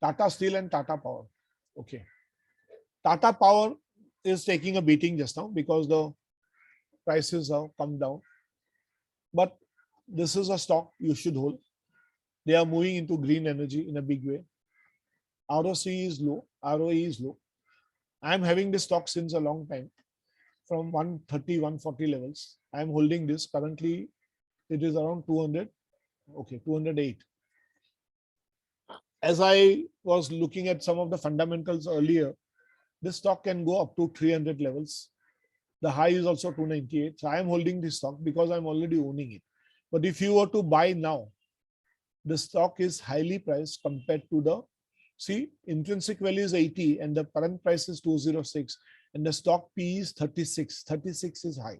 Tata Steel and Tata Power. Okay. Tata Power is taking a beating just now because the prices have come down. But this is a stock you should hold. They are moving into green energy in a big way. ROC is low, ROE is low. I am having this stock since a long time from 130, 140 levels. I am holding this. Currently, it is around 200. Okay, 208. As I was looking at some of the fundamentals earlier, this stock can go up to 300 levels. The high is also 298. So I am holding this stock because I'm already owning it. But if you were to buy now, the stock is highly priced compared to the See, intrinsic value is 80 and the current price is 206 and the stock P is 36. 36 is high.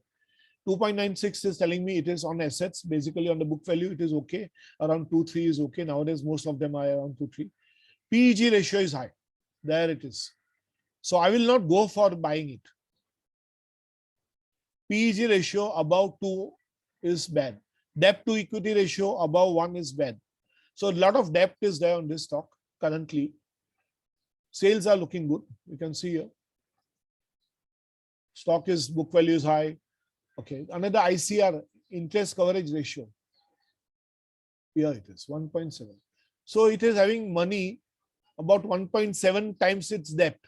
2.96 is telling me it is on assets, basically on the book value, it is okay. Around 2.3 is okay. Nowadays, most of them are around 2.3. PEG ratio is high. There it is. So I will not go for buying it. PEG ratio above 2 is bad. Debt to equity ratio above 1 is bad. So a lot of debt is there on this stock currently. Sales are looking good. You can see here. Stock is book value is high. Okay. Another ICR, interest coverage ratio. Here it is 1.7. So it is having money about 1.7 times its debt.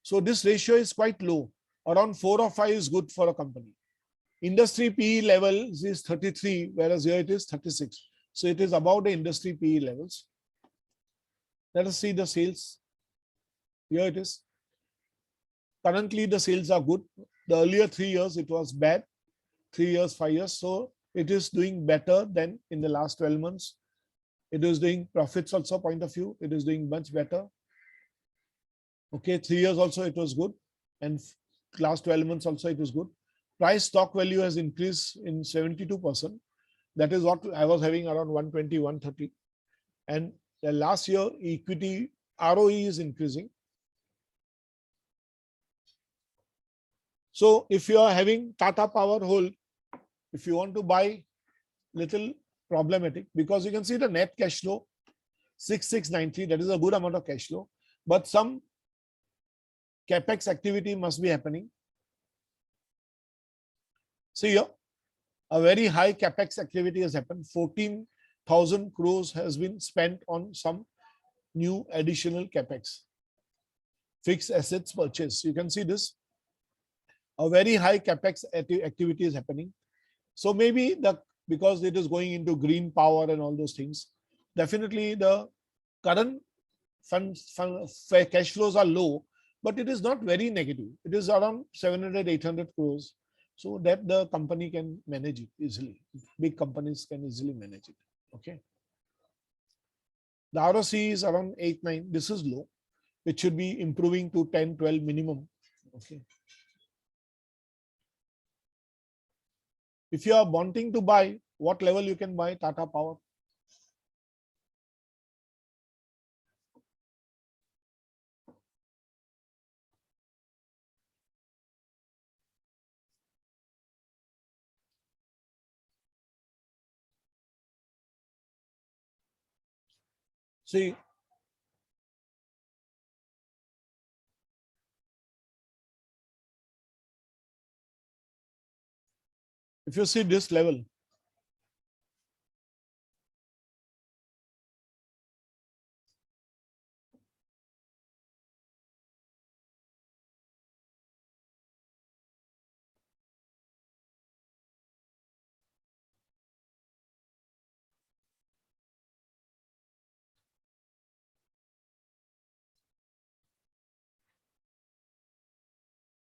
So this ratio is quite low. Around 4 or 5 is good for a company. Industry PE levels is 33, whereas here it is 36. So it is above the industry PE levels. Let us see the sales. Here it is. Currently, the sales are good. The earlier 3 years, it was bad. 3 years, 5 years. So it is doing better than in the last 12 months. It is doing profits also point of view. It is doing much better. Okay, 3 years also it was good. And last 12 months also it is good. Price stock value has increased in 72%. That is what I was having around 120, 130. And the last year equity ROE is increasing. So if you are having Tata Power hold, if you want to buy, little problematic because you can see the net cash flow 6693, that is a good amount of cash flow, but some capex activity must be happening. See here, a very high capex activity has happened. 14,000 crores has been spent on some new additional capex. Fixed assets purchase. You can see this. A very high capex activity is happening. So maybe because it is going into green power and all those things, definitely the current cash flows are low, but it is not very negative. It is around 700, 800 crores. So that the company can manage it easily. Big companies can easily manage it. Okay. The ROC is around 8, 9. This is low. It should be improving to 10, 12 minimum. Okay. If you are wanting to buy, what level you can buy Tata Power? See, if you see this level,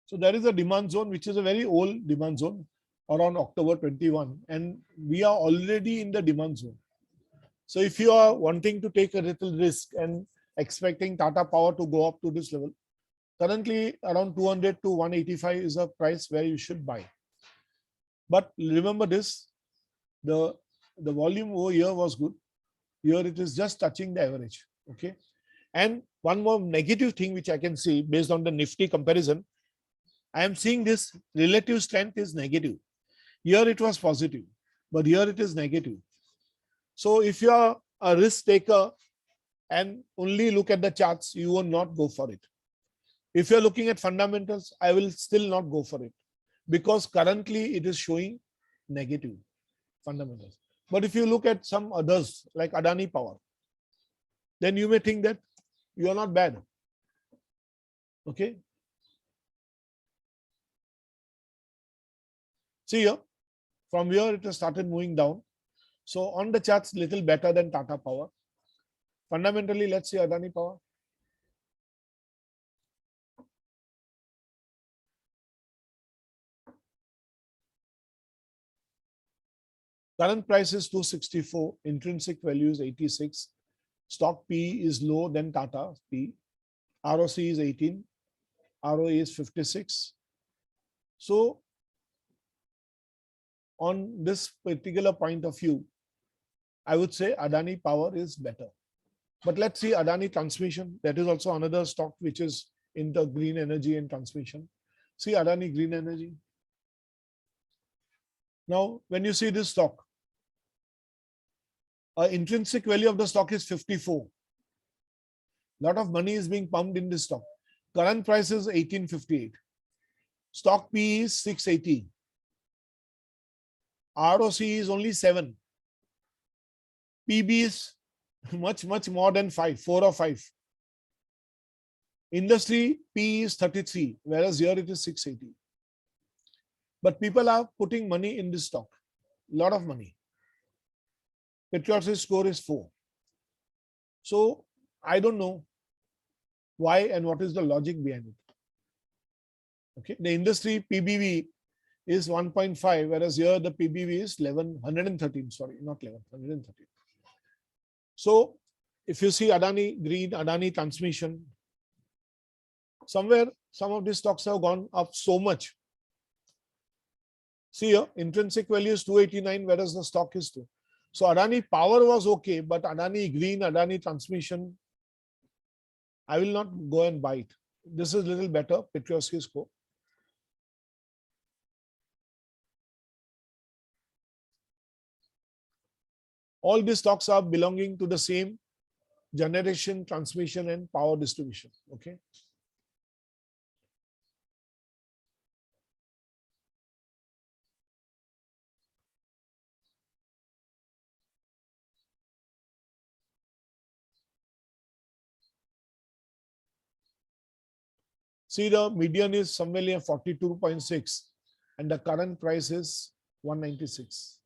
so there is a demand zone, which is a very old demand zone around October 21, and we are already in the demand zone. So if you are wanting to take a little risk and expecting Tata Power to go up to this level, currently around 200 to 185 is a price where you should buy. But remember this, the volume over here was good. Here it is just touching the average. Okay. And one more negative thing which I can see based on the Nifty comparison, I am seeing this relative strength is negative. Here it was positive, but here it is negative. So if you are a risk taker and only look at the charts, you will not go for it. If you're looking at fundamentals, I will still not go for it because currently it is showing negative fundamentals. But if you look at some others like Adani Power, then you may think that you are not bad. Okay. See here, from here it has started moving down. So on the charts, little better than Tata Power. Fundamentally, let's see Adani Power. Current price is 264, intrinsic value is 86. Stock P is low than Tata P. ROC is 18. ROA is 56. So on this particular point of view, I would say Adani Power is better. But let's see Adani Transmission. That is also another stock which is in the green energy and transmission. See Adani Green Energy. Now, when you see this stock, intrinsic value of the stock is 54. Lot of money is being pumped in this stock. Current price is 1858. Stock P is 680. ROC is only 7. PB is much more than 5, 4 or 5. Industry P is 33, whereas here it is 680. But people are putting money in this stock. Lot of money. Patriotic score is 4. So I don't know why and what is the logic behind it. Okay, the industry PBV is 1.5, whereas here the PBV is 113, sorry, not 11, 113. So if you see Adani Green, Adani Transmission, somewhere some of these stocks have gone up so much. See here, intrinsic value is 289, whereas the stock is 2. So Adani Power was okay, but Adani Green, Adani Transmission, I will not go and buy it. This is a little better, Patriotic score. All these stocks are belonging to the same generation, transmission, and power distribution. Okay. See, the median is somewhere near 42.6 and the current price is 196.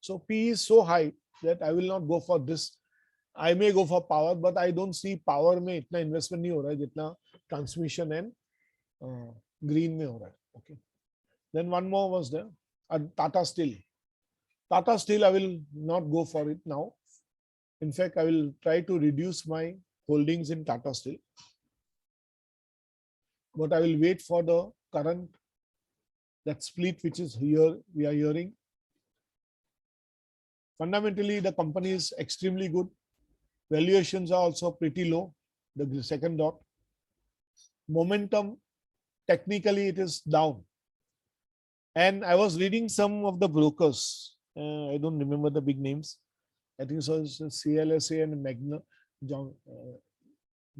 So P is so high that I will not go for this. I may go for power, but I don't see power में इतना investment नहीं हो रहा है जितना transmission and green में हो रहा है. Okay. Then one more was there, Tata Steel. Tata Steel, I will not go for it now. In fact, I will try to reduce my holdings in Tata Steel. But I will wait for the current, that split which is here, we are hearing. Fundamentally, the company is extremely good. Valuations are also pretty low, the second dot. Momentum, technically it is down. And I was reading some of the brokers. I don't remember the big names. I think so it's CLSA and Magna,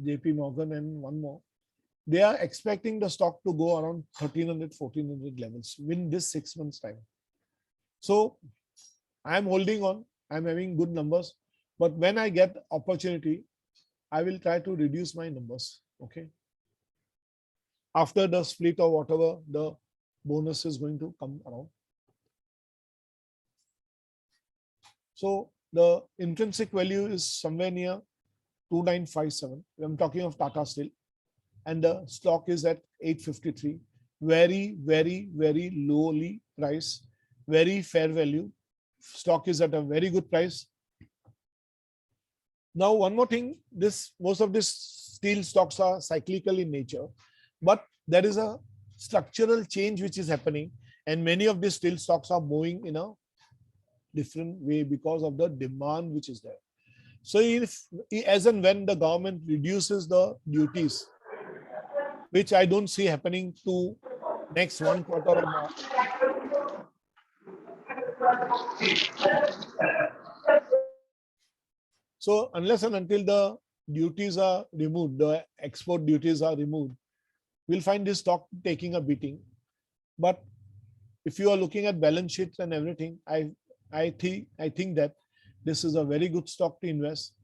JP Morgan and one more. They are expecting the stock to go around 1300, 1400 levels within this 6 months time. So I am holding on. I'm having good numbers. But when I get opportunity, I will try to reduce my numbers. Okay. After the split or whatever, the bonus is going to come around. So the intrinsic value is somewhere near 2957. I'm talking of Tata Steel. And the stock is at 853. Very lowly price. Very fair value. Stock is at a very good price. Now, one more thing, most of these steel stocks are cyclical in nature, but there is a structural change which is happening, and many of these steel stocks are moving in a different way because of the demand which is there. So if, as and when the government reduces the duties, which I don't see happening to next 1 quarter or more. So unless and until the duties are removed, the export duties are removed, we'll find this stock taking a beating. But if you are looking at balance sheets and everything, I think that this is a very good stock to invest.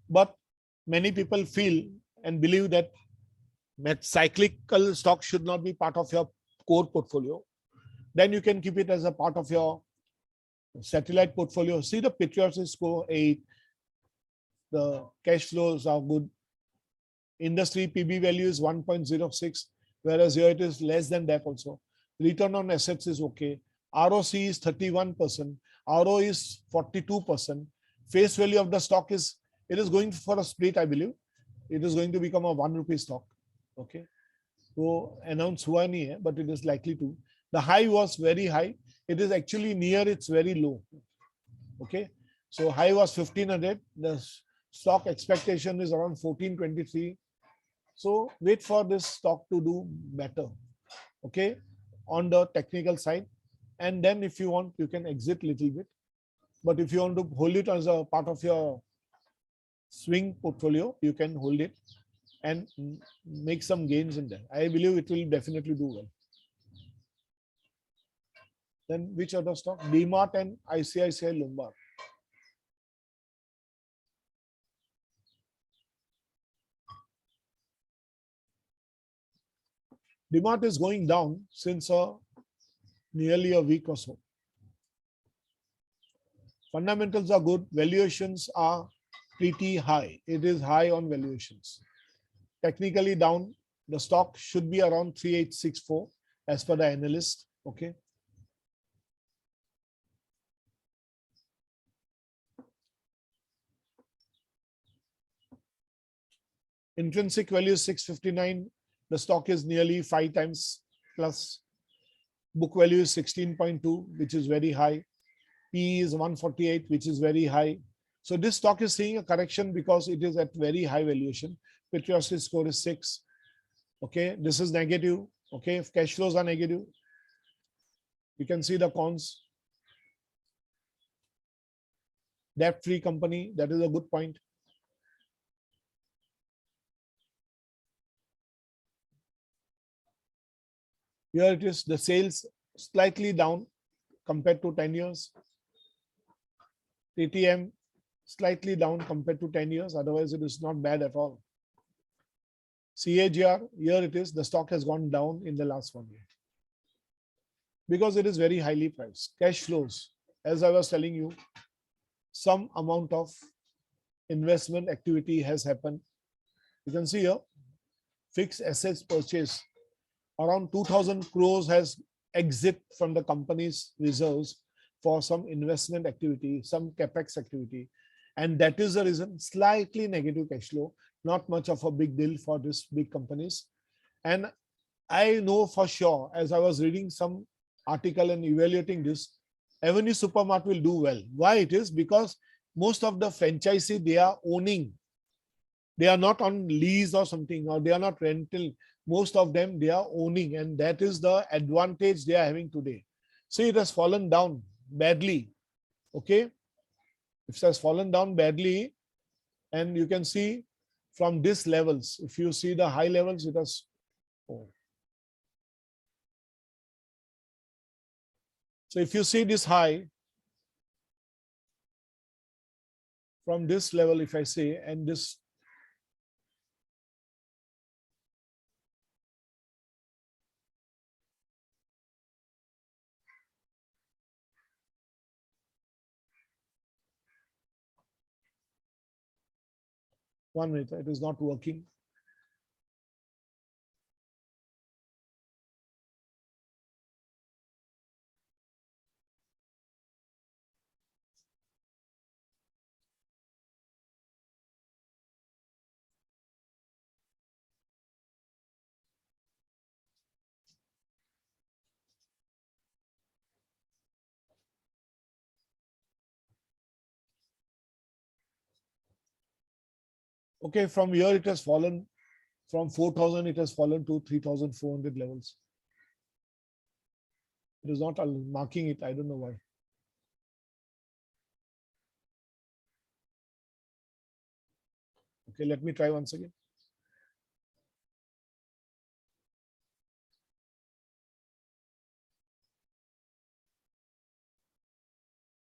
But many people feel and believe that cyclical stock should not be part of your core portfolio. Then you can keep it as a part of your satellite portfolio. See the Patriotic score 8. The cash flows are good. Industry PB value is 1.06, whereas here it is less than that also. Return on assets is okay. ROC is 31%. RO is 42%. Face value of the stock is It is going for a split, I believe. It is going to become a 1 rupee stock. Okay. So announce hua nahi hai, but it is likely to. The high was very high. It is actually near its very low. Okay. So high was 1500. The stock expectation is around 1423. So wait for this stock to do better. Okay. On the technical side. And then if you want, you can exit little bit. But if you want to hold it as a part of your swing portfolio, you can hold it and make some gains in there. I believe it will definitely do well. Then which other stock? DMart and ICICI Lombard. DMart is going down since nearly a week or so. Fundamentals are good. Valuations are pretty high. It is high on valuations. Technically down. The stock should be around 3864 as per the analyst. Okay. Intrinsic value is 659. The stock is nearly 5 times plus. Book value is 16.2, which is very high. PE is 148, which is very high. So this stock is seeing a correction because it is at very high valuation. Patriotic score is 6. Okay, this is negative. Okay, if cash flows are negative, you can see the cons. Debt-free company, that is a good point. Here it is, the sales slightly down compared to 10 years. TTM slightly down compared to 10 years. Otherwise, it is not bad at all. CAGR, here it is, the stock has gone down in the last 1 year because it is very highly priced. Cash flows, as I was telling you, some amount of investment activity has happened. You can see here, fixed assets purchase. Around 2,000 crores has exit from the company's reserves for some investment activity, some capex activity. And that is the reason, slightly negative cash flow, not much of a big deal for these big companies. And I know for sure, as I was reading some article and evaluating this, Avenue Supermart will do well. Why it is? Because most of the franchisee they are owning. They are not on lease or something, or they are not rental. Most of them they are owning, and that is the advantage they are having today. See, it has fallen down badly. Okay, it has fallen down badly, and you can see from these levels. If you see the high levels, it has. Oh. So if you see this high from this level, if I say, and this. One minute, it is not working. Okay, from here it has fallen. From 4,000, it has fallen to 3,400 levels. It is not marking it. I don't know why. Okay, let me try once again.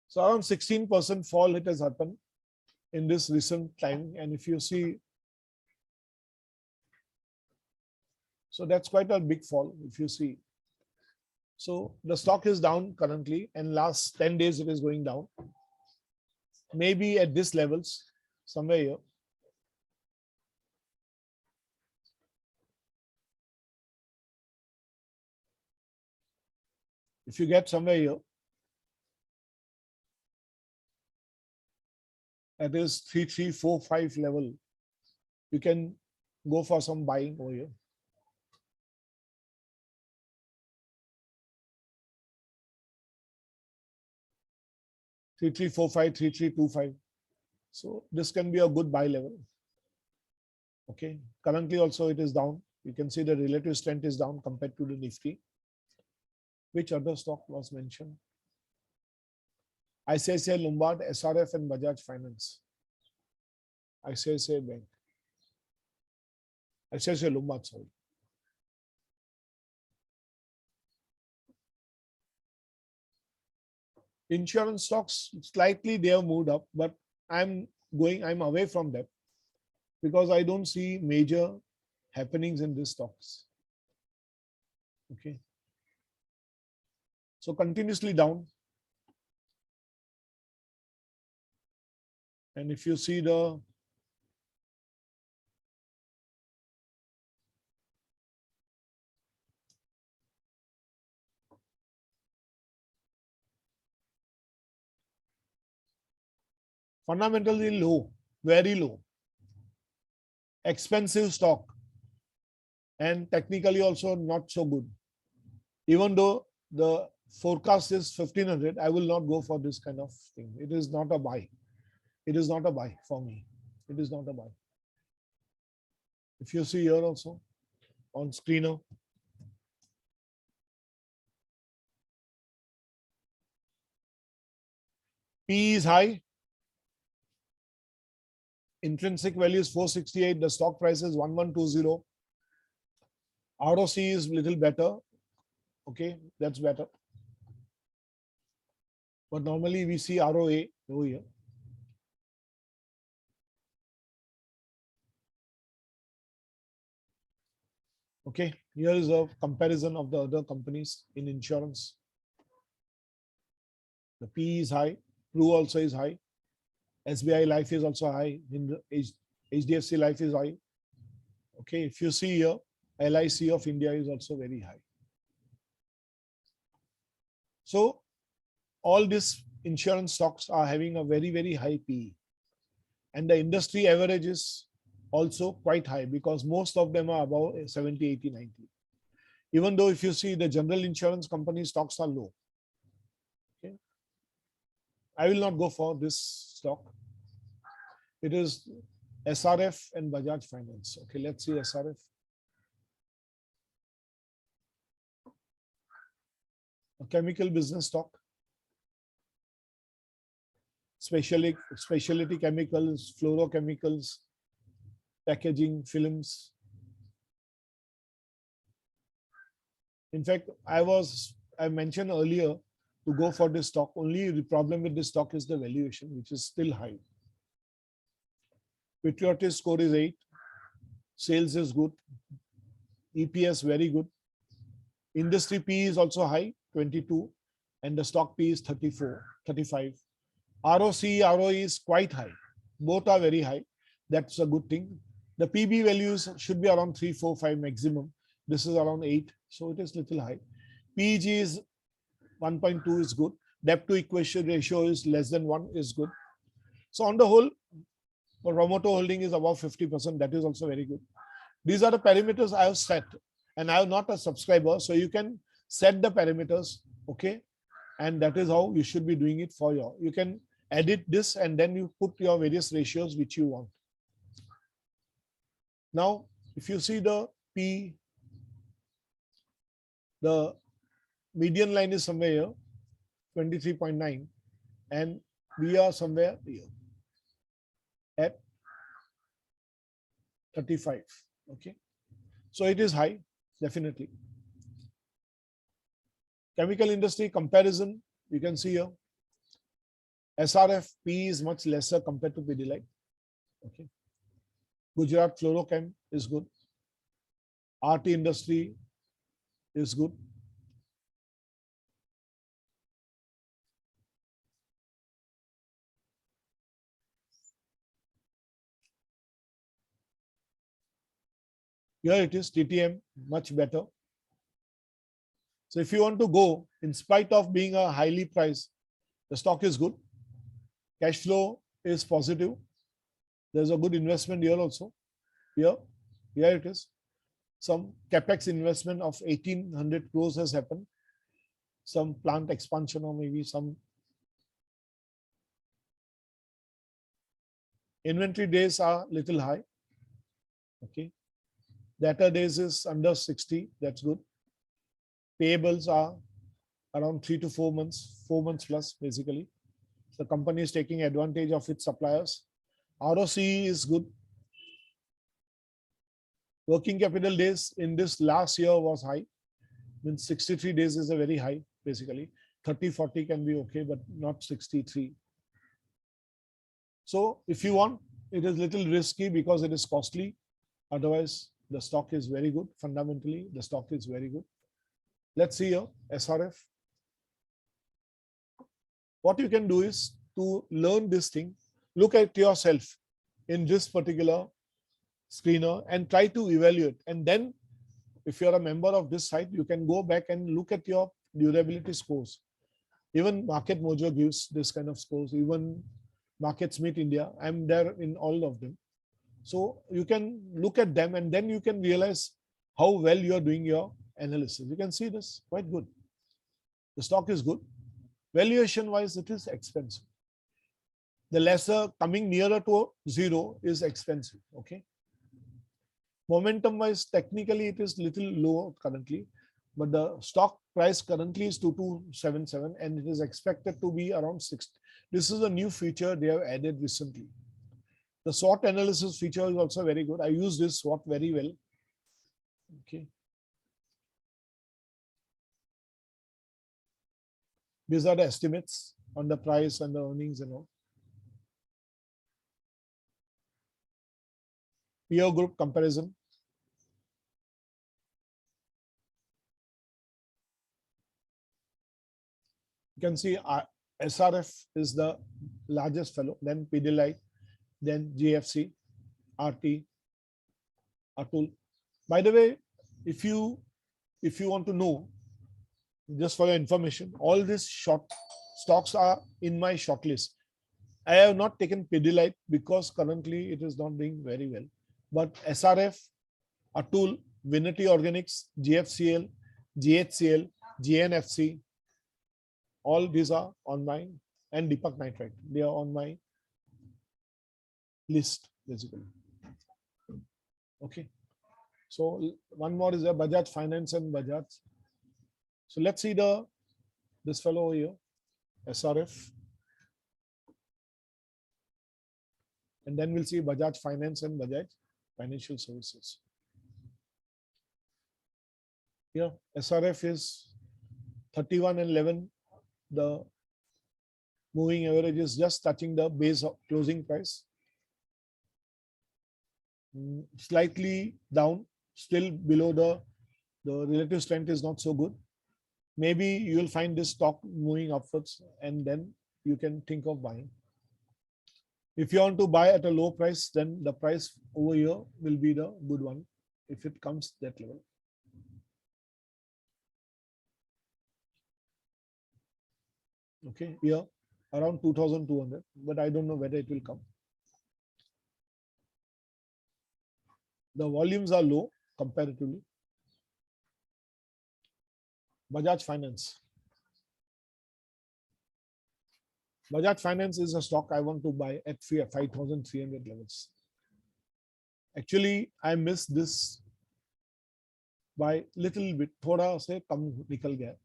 So around 16% fall it has happened in this recent time. And if you see, so that's quite a big fall if you see. So the stock is down currently, and last 10 days it is going down. Maybe at this levels, somewhere here. If you get somewhere here, That is 3345 level. You can go for some buying over here. Three three four five, 3325. So this can be a good buy level. Okay. Currently also it is down. You can see the relative strength is down compared to the Nifty. Which other stock was mentioned? ICICI Lombard, SRF and Bajaj Finance. ICICI Bank. ICICI Lombard, sorry. Insurance stocks, slightly they have moved up, but I'm away from that because I don't see major happenings in these stocks. Okay. So continuously down. And if you see the fundamentally low, very low, expensive stock, and technically also not so good. Even though the forecast is 1500, I will not go for this kind of thing. It is not a buy. It is not a buy for me. It is not a buy. If you see here also on screener, P is high. Intrinsic value is 468. The stock price is 1120. ROC is little better. Okay, that's better. But normally we see ROA over here. Okay, here is a comparison of the other companies in insurance. The P is high. Pru also is high. SBI Life is also high. HDFC Life is high. Okay, if you see here, LIC of India is also very high. So all these insurance stocks are having a very, very high PE. And the industry average is also quite high because most of them are above 70, 80, 90. Even though if you see the general insurance company stocks are low. Okay. I will not go for this stock. It is SRF and Bajaj Finance. Okay, let's see SRF. A chemical business stock. Specialty chemicals, fluorochemicals, packaging, films. In fact, I mentioned earlier to go for this stock. Only the problem with this stock is the valuation, which is still high. Patriotic score is 8. Sales is good. EPS very good. Industry P is also high, 22. And the stock P is 34, 35. ROC, ROE is quite high. Both are very high. That's a good thing. The PB values should be around 3, 4, 5 maximum. This is around 8. So it is little high. PEG is 1.2 is good. Debt to equity ratio is less than 1 is good. So on the whole, the promoter holding is above 50%. That is also very good. These are the parameters I have set. And I am not a subscriber. So you can set the parameters. Okay. And that is how you should be doing it for your. You can edit this and then you put your various ratios which you want. Now, if you see the P, the median line is somewhere here, 23.9, and we are somewhere here at 35. Okay. So it is high, definitely. Chemical industry comparison, you can see here. SRF P is much lesser compared to Pidilite. Okay. Gujarat Fluorochem is good. RT industry is good. Here it is, TTM, much better. So if you want to go, in spite of being a highly priced, the stock is good. Cash flow is positive. There's a good investment here also. Here it is. Some capex investment of 1800 crores has happened. Some plant expansion or maybe some inventory days are little high. Okay. Debtor days is under 60. That's good. Payables are around 3 to 4 months, 4 months plus basically. The company is taking advantage of its suppliers. ROC is good. Working capital days in this last year was high. Means 63 days is a very high basically. 30, 40 can be okay, but not 63. So if you want, it is little risky because it is costly. Otherwise, the stock is very good. Fundamentally, the stock is very good. Let's see here, SRF. What you can do is to learn this thing, look at yourself in this particular screener and try to evaluate. And then if you're a member of this site, you can go back and look at your durability scores. Even Market Mojo gives this kind of scores, even Market Smith India. I'm there in all of them. So you can look at them and then you can realize how well you are doing your analysis. You can see this quite good. The stock is good. Valuation wise, it is expensive. The lesser coming nearer to zero is expensive. Okay. Momentum wise, technically it is little low currently, but the stock price currently is 2277 and it is expected to be around 60. This is a new feature they have added recently. The SWOT analysis feature is also very good. I use this SWOT very well. Okay. These are the estimates on the price and the earnings and all. Peer group comparison. You can see SRF is the largest fellow, then Pidilite, then GFC, RT, Atul. By the way, if you want to know, just for your information, all these short stocks are in my short list. I have not taken Pidilite because currently it is not doing very well. But SRF, Atul, Vinity Organics, GFCL, GHCL, GNFC, all these are on my, and Deepak Nitrite, they are on my list basically. Okay. So one more is a Bajaj Finance and Bajaj. So let's see this fellow over here, SRF. And then we'll see Bajaj Finance and Bajaj Financial Services. Here, SRF is 31 and 11. The moving average is just touching the base of closing price. Slightly down, still below the relative strength is not so good. Maybe you will find this stock moving upwards and then you can think of buying. If you want to buy at a low price, then the price over here will be the good one if it comes that level. Okay, here around 2200, but I don't know whether it will come. The volumes are low comparatively. Bajaj Finance. Bajaj Finance is a stock I want to buy at 5,300 levels. Actually, I missed this by little bit. Thoda se kam nikal gaya.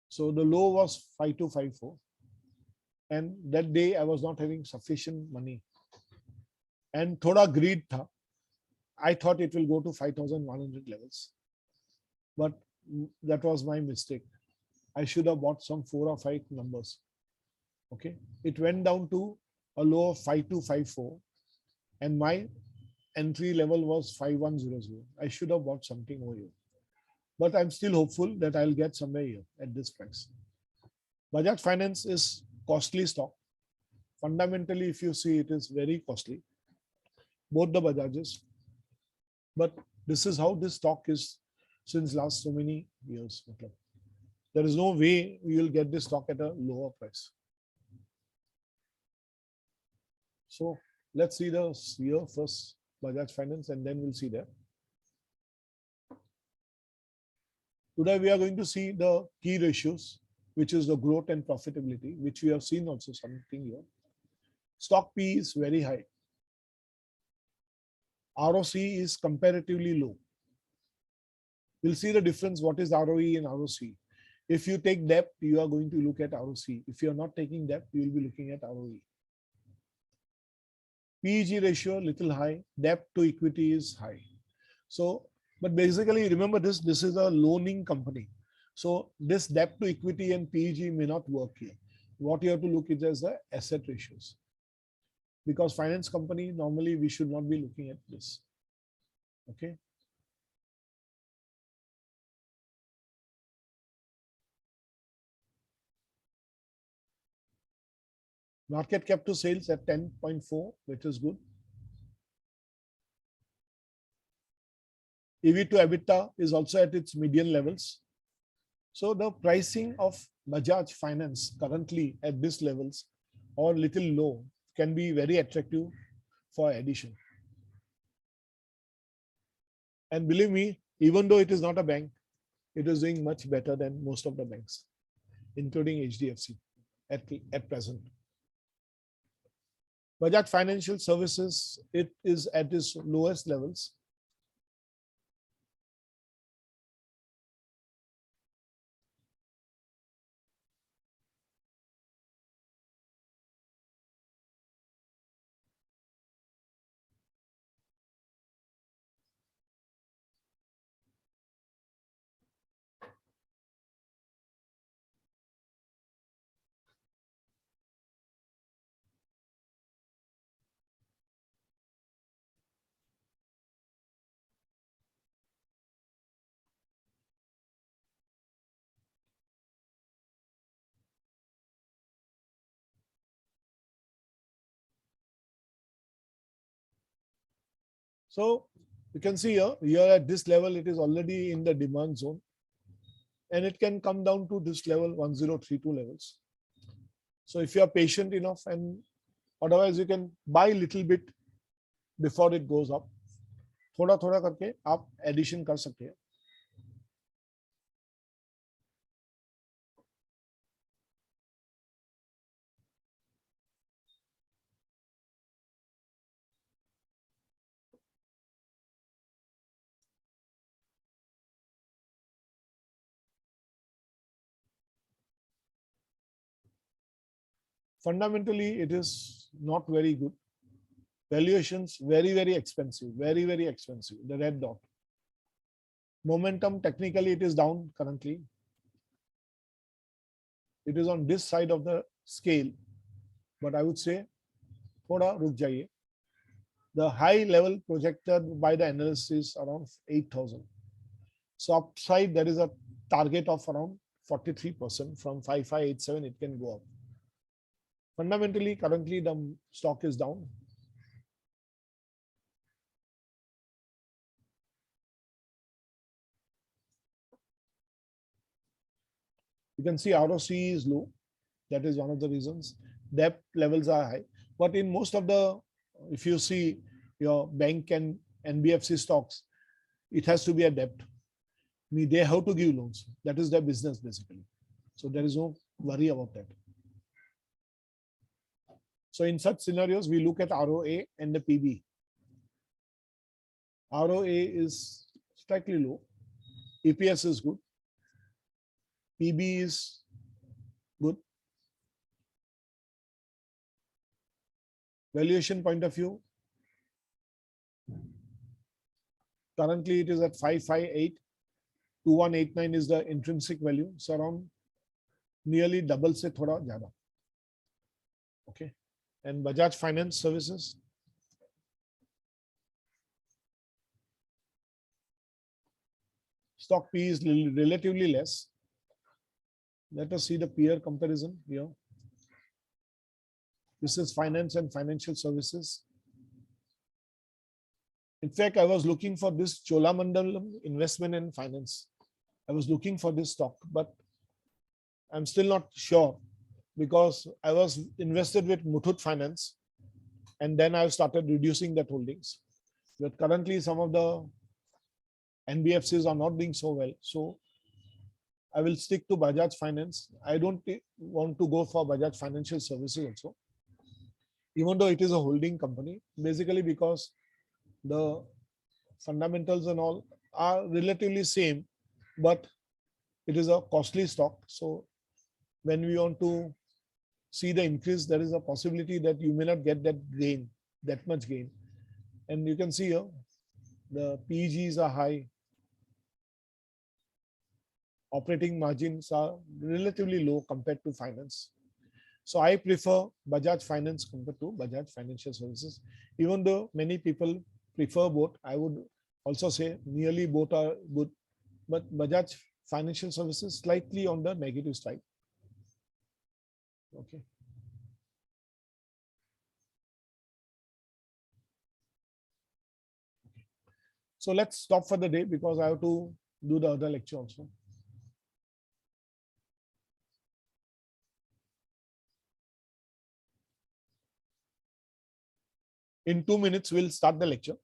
So the low was 5254. And that day I was not having sufficient money. And thoda greed tha. I thought it will go to 5,100 levels. But that was my mistake. I should have bought some 4 or 5 numbers. Okay. It went down to a low of 5254. And my entry level was 5100. I should have bought something over here. But I'm still hopeful that I'll get somewhere here at this price. Bajaj Finance is costly stock. Fundamentally, if you see, it is very costly. Both the Bajajes. But this is how this stock is since last so many years. There is no way we will get this stock at a lower price. So let's see the year first, Bajaj Finance, and then we'll see that. Today we are going to see the key ratios, which is the growth and profitability, which we have seen also something here. Stock P is very high. ROC is comparatively low. We'll see the difference, what is ROE and ROC. If you take debt, you are going to look at ROC. If you are not taking debt, you will be looking at ROE. PEG ratio little high, debt to equity is high. So, but basically remember this is a loaning company. So this debt to equity and PEG may not work here. What you have to look at is the asset ratios. Because finance company, normally we should not be looking at this. Okay. Market cap to sales at 10.4, which is good. EV to EBITDA is also at its median levels. So the pricing of Bajaj Finance currently at these levels or little low can be very attractive for addition. And believe me, even though it is not a bank, it is doing much better than most of the banks, including HDFC at present. Bajaj Financial Services, it is at its lowest levels. So you can see here at this level, it is already in the demand zone. And it can come down to this level, 1032 levels. So if you are patient enough, and otherwise you can buy little bit before it goes up. थोड़ा थोड़ा करके आप addition कर सकते हैं. Fundamentally, it is not very good. Valuations very, very expensive, very, very expensive. The red dot. Momentum, technically, it is down currently. It is on this side of the scale, but I would say, thoda ruk jaiye. The high level projected by the analysts is around 8,000. So upside, there is a target of around 43% from 5587. It can go up. Fundamentally, currently the stock is down. You can see ROC is low. That is one of the reasons. Debt levels are high. But in most of the, if you see your bank and NBFC stocks, it has to be a debt. I mean, they have to give loans. That is their business basically. So there is no worry about that. So in such scenarios, we look at ROA and the PB. ROA is slightly low. EPS is good. PB is good. Valuation point of view, currently it is at 558. 2189 is the intrinsic value. So around nearly double se thoda zyada. Okay. And Bajaj Finance Services. Stock P is relatively less. Let us see the peer comparison here. This is finance and financial services. In fact, I was looking for this Cholamandalam investment and finance. I was looking for this stock, but I'm still not sure because I was invested with Muthoot Finance. and then I've started reducing that holdings. But currently, some of the NBFCs are not doing so well. So I will stick to Bajaj Finance. I don't want to go for Bajaj Financial Services also, even though it is a holding company, basically because the fundamentals and all are relatively same, but it is a costly stock. So when we want to see the increase, there is a possibility that you may not get that gain, that much gain. And you can see here, the PEGs are high. Operating margins are relatively low compared to finance. So I prefer Bajaj Finance compared to Bajaj Financial Services. Even though many people prefer both, I would also say nearly both are good. But Bajaj Financial Services slightly on the negative side. Okay. So let's stop for the day because I have to do the other lecture also. In 2 minutes, we'll start the lecture.